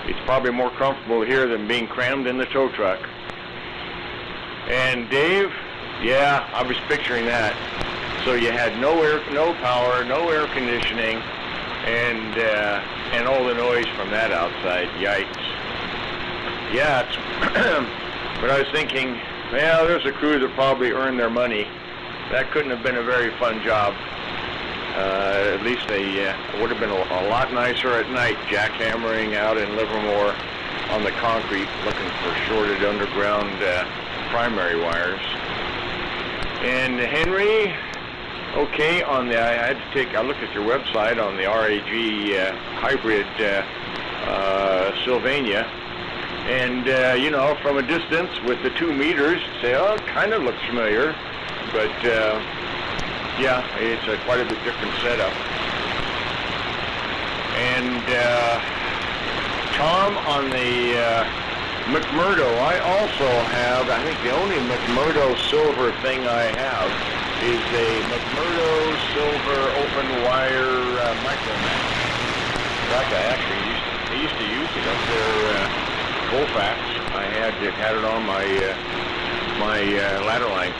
S1: It's probably more comfortable here than being crammed in the tow truck. And Dave, yeah, I was picturing that. So you had no power, no air conditioning, and all the noise from that outside. Yikes. Yeah, but I was thinking, well, there's a crew that probably earned their money. That couldn't have been a very fun job. At least they would have been a lot nicer at night, jackhammering out in Livermore on the concrete, looking for shorted underground primary wires. And Henry, okay, I looked at your website on the RAG hybrid Sylvania, and from a distance with the 2 meters, say, oh, it kind of looks familiar, but yeah, it's quite a bit different setup. And Tom, on the McMurdo, I also have, I think the only McMurdo silver thing I have is a McMurdo silver open wire Micromax. In fact, I used to use it up there, Colfax. I had it on my ladder line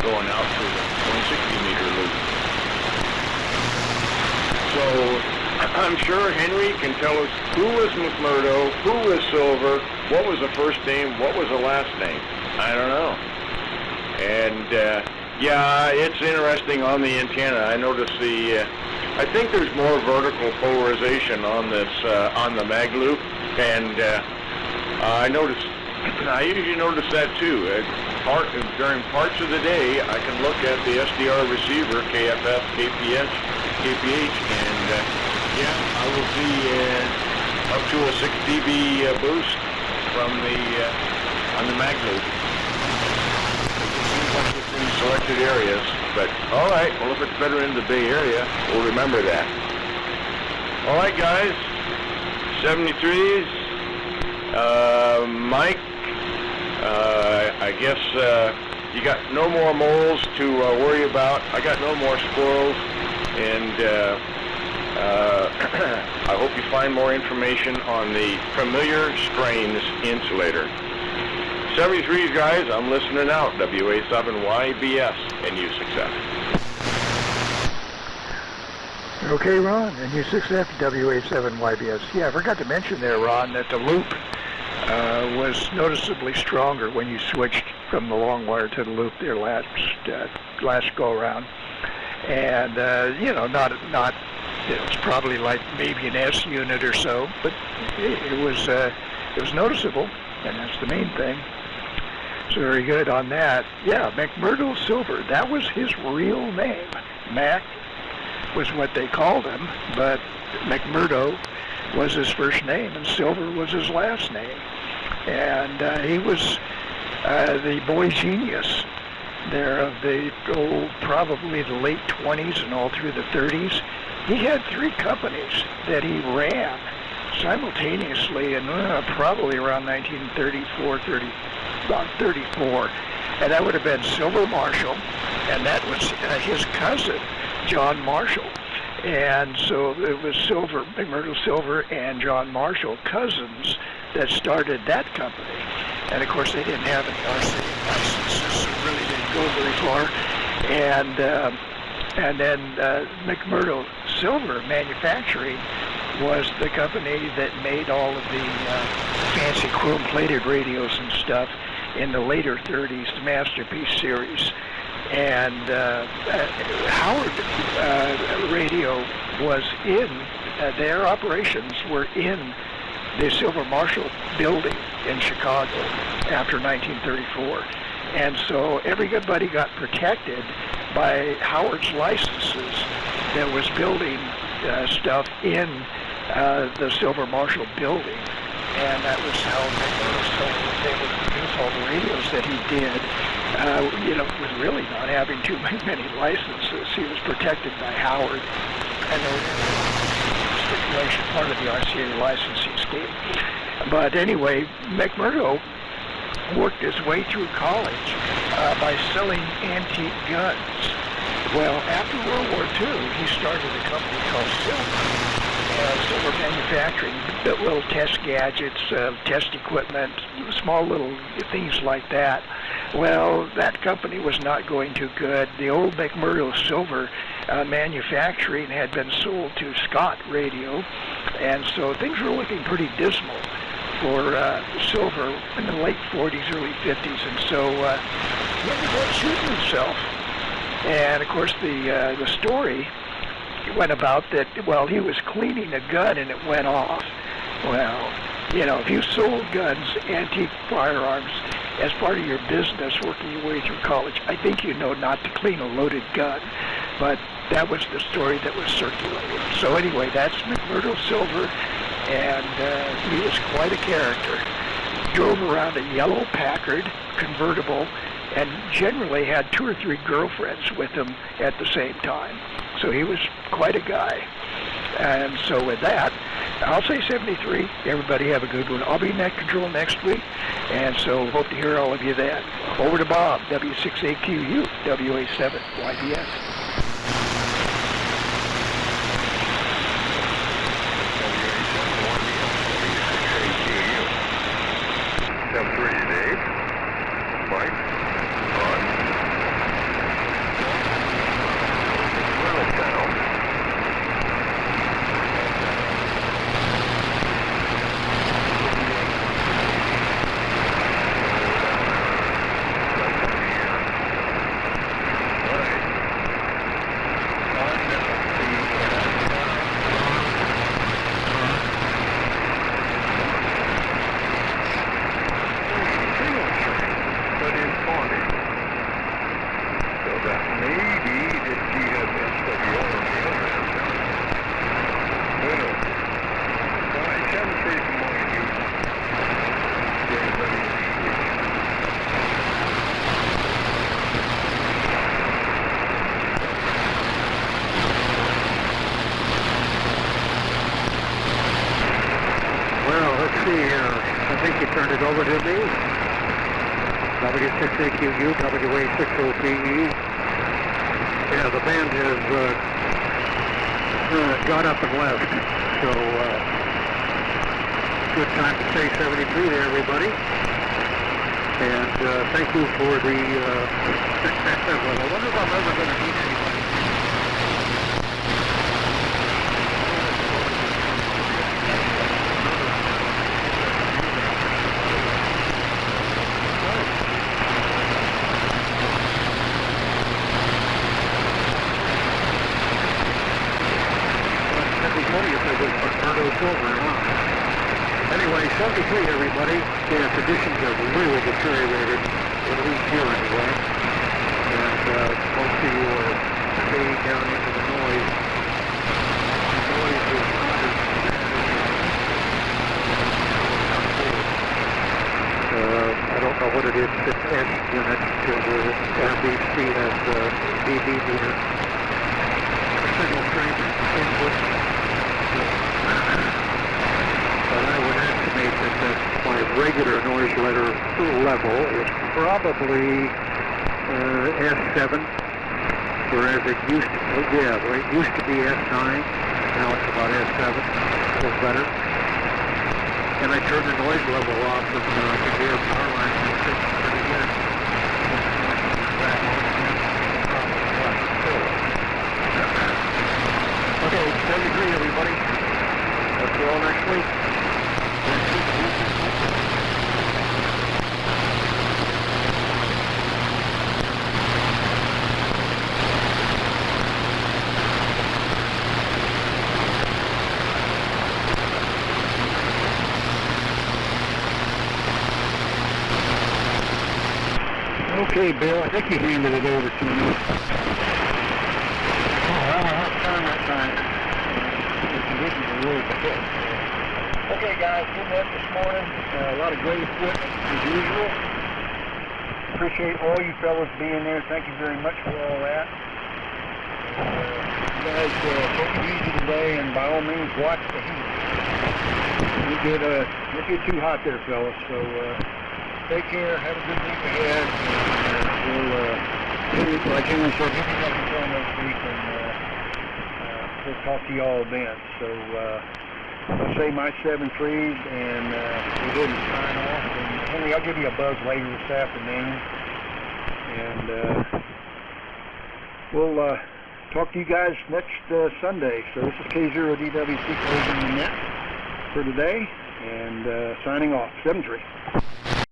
S1: going out to the 160-meter loop. So I'm sure Henry can tell us who was McMurdo, who was Silver, what was the first name, what was the last name. I don't know. And yeah, it's interesting on the antenna. I noticed I think there's more vertical polarization on this on the mag loop, and I usually notice that too. During parts of the day, I can look at the SDR receiver, KFF, KPH, and yeah, I will see up to a 6 dB boost from on the mag loop. It seems like it's in selected areas, but all right. Well, if it's better in the Bay Area, we'll remember that. All right, guys. 73s. Mike. I guess you got no more moles to worry about. I got no more squirrels, and I hope you find more information on the Familiar Strains insulator. 73s, guys, I'm listening out. WA7YBS and U6F.
S5: Okay, Ron, and U6F, WA7YBS. Yeah, I forgot to mention there, Ron, that the loop was noticeably stronger when you switched from the long wire to the loop there last go around, and not it's probably like maybe an S unit or so, but it was noticeable, and that's the main thing. So very good on that. Yeah, McMurdo Silver, that was his real name. Mac was what they called him, but McMurdo was his first name, and Silver was his last name. And he was the boy genius there of the probably the late 20s and all through the 30s. He had 3 companies that he ran simultaneously in probably around 1934, and that would have been Silver Marshall, and that was his cousin, John Marshall. And so it was McMurdo Silver and John Marshall, cousins, that started that company. And of course they didn't have any RCA licenses, so really didn't go very far. And And then McMurdo Silver Manufacturing was the company that made all of the fancy chrome-plated radios and stuff in the later 30s, the Masterpiece series. And Howard Radio was in, their operations were in the Silver Marshall building in Chicago after 1934. And so everybody got protected by Howard's licenses that was building stuff in the Silver Marshall building. And that was how McMurdo Silver was able to produce all the radios that he did, with really not having too many licenses. He was protected by Howard, and there was a stipulation, part of the RCA licensing scheme. But anyway, McMurdo worked his way through college by selling antique guns. Well, after World War II, he started a company called Silver Manufacturing, built little test gadgets, test equipment, small little things like that. Well, that company was not going too good. The old McMurdo Silver Manufacturing had been sold to Scott Radio, and so things were looking pretty dismal for Silver in the late 40s, early 50s, and so he ended up shooting himself. And of course, the story went about that, well, he was cleaning a gun and it went off. Well, if you sold guns, antique firearms, as part of your business working your way through college, I think you know not to clean a loaded gun. But that was the story that was circulated. So anyway, that's McMurdo Silver, and he was quite a character. Drove around a yellow Packard convertible and generally had 2 or 3 girlfriends with him at the same time. So he was quite a guy. And so with that, I'll say 73. Everybody have a good one. I'll be Net Control next week, and so hope to hear all of you then. Over to Bob, W6AQU, WA7, YBS.
S7: Over to me, W6AQU, WA60PE. Yeah, the band has got up and left, so good time to say 73 there, everybody. And thank you for the, well, I wonder if I'm ever going to meet anybody. Anyway, 73, everybody. Yeah, conditions have really deteriorated, at least here anyway. And most of you are fading down into the noise. The noise is not as I don't know what it is, it's S units to the RBC has dB meter. Signal strength input. But I would estimate that my regular noise level is probably S7, whereas it used to be S9. Now it's about S7, a little better. And I turned the noise level off from the rear power line to 6 pretty good.
S6: Okay, Bill, I think you handed it over to me. Okay, guys, good work this morning. A lot of great equipment as usual. Appreciate all you fellas being there. Thank you very much for all that. You guys take it easy today, and by all means, watch the heat. Don't get too hot there, fellas. So take care. Have a good week ahead. And we'll, like Henry said, hit me up until next week, and we'll talk to y'all then. So I'll say my 7 trees, and we'll go ahead and sign off. And Henry, I'll give you a buzz later this afternoon, and we'll talk to you guys next Sunday. So this is K0DWC closing the net for today, and signing off. 7-3.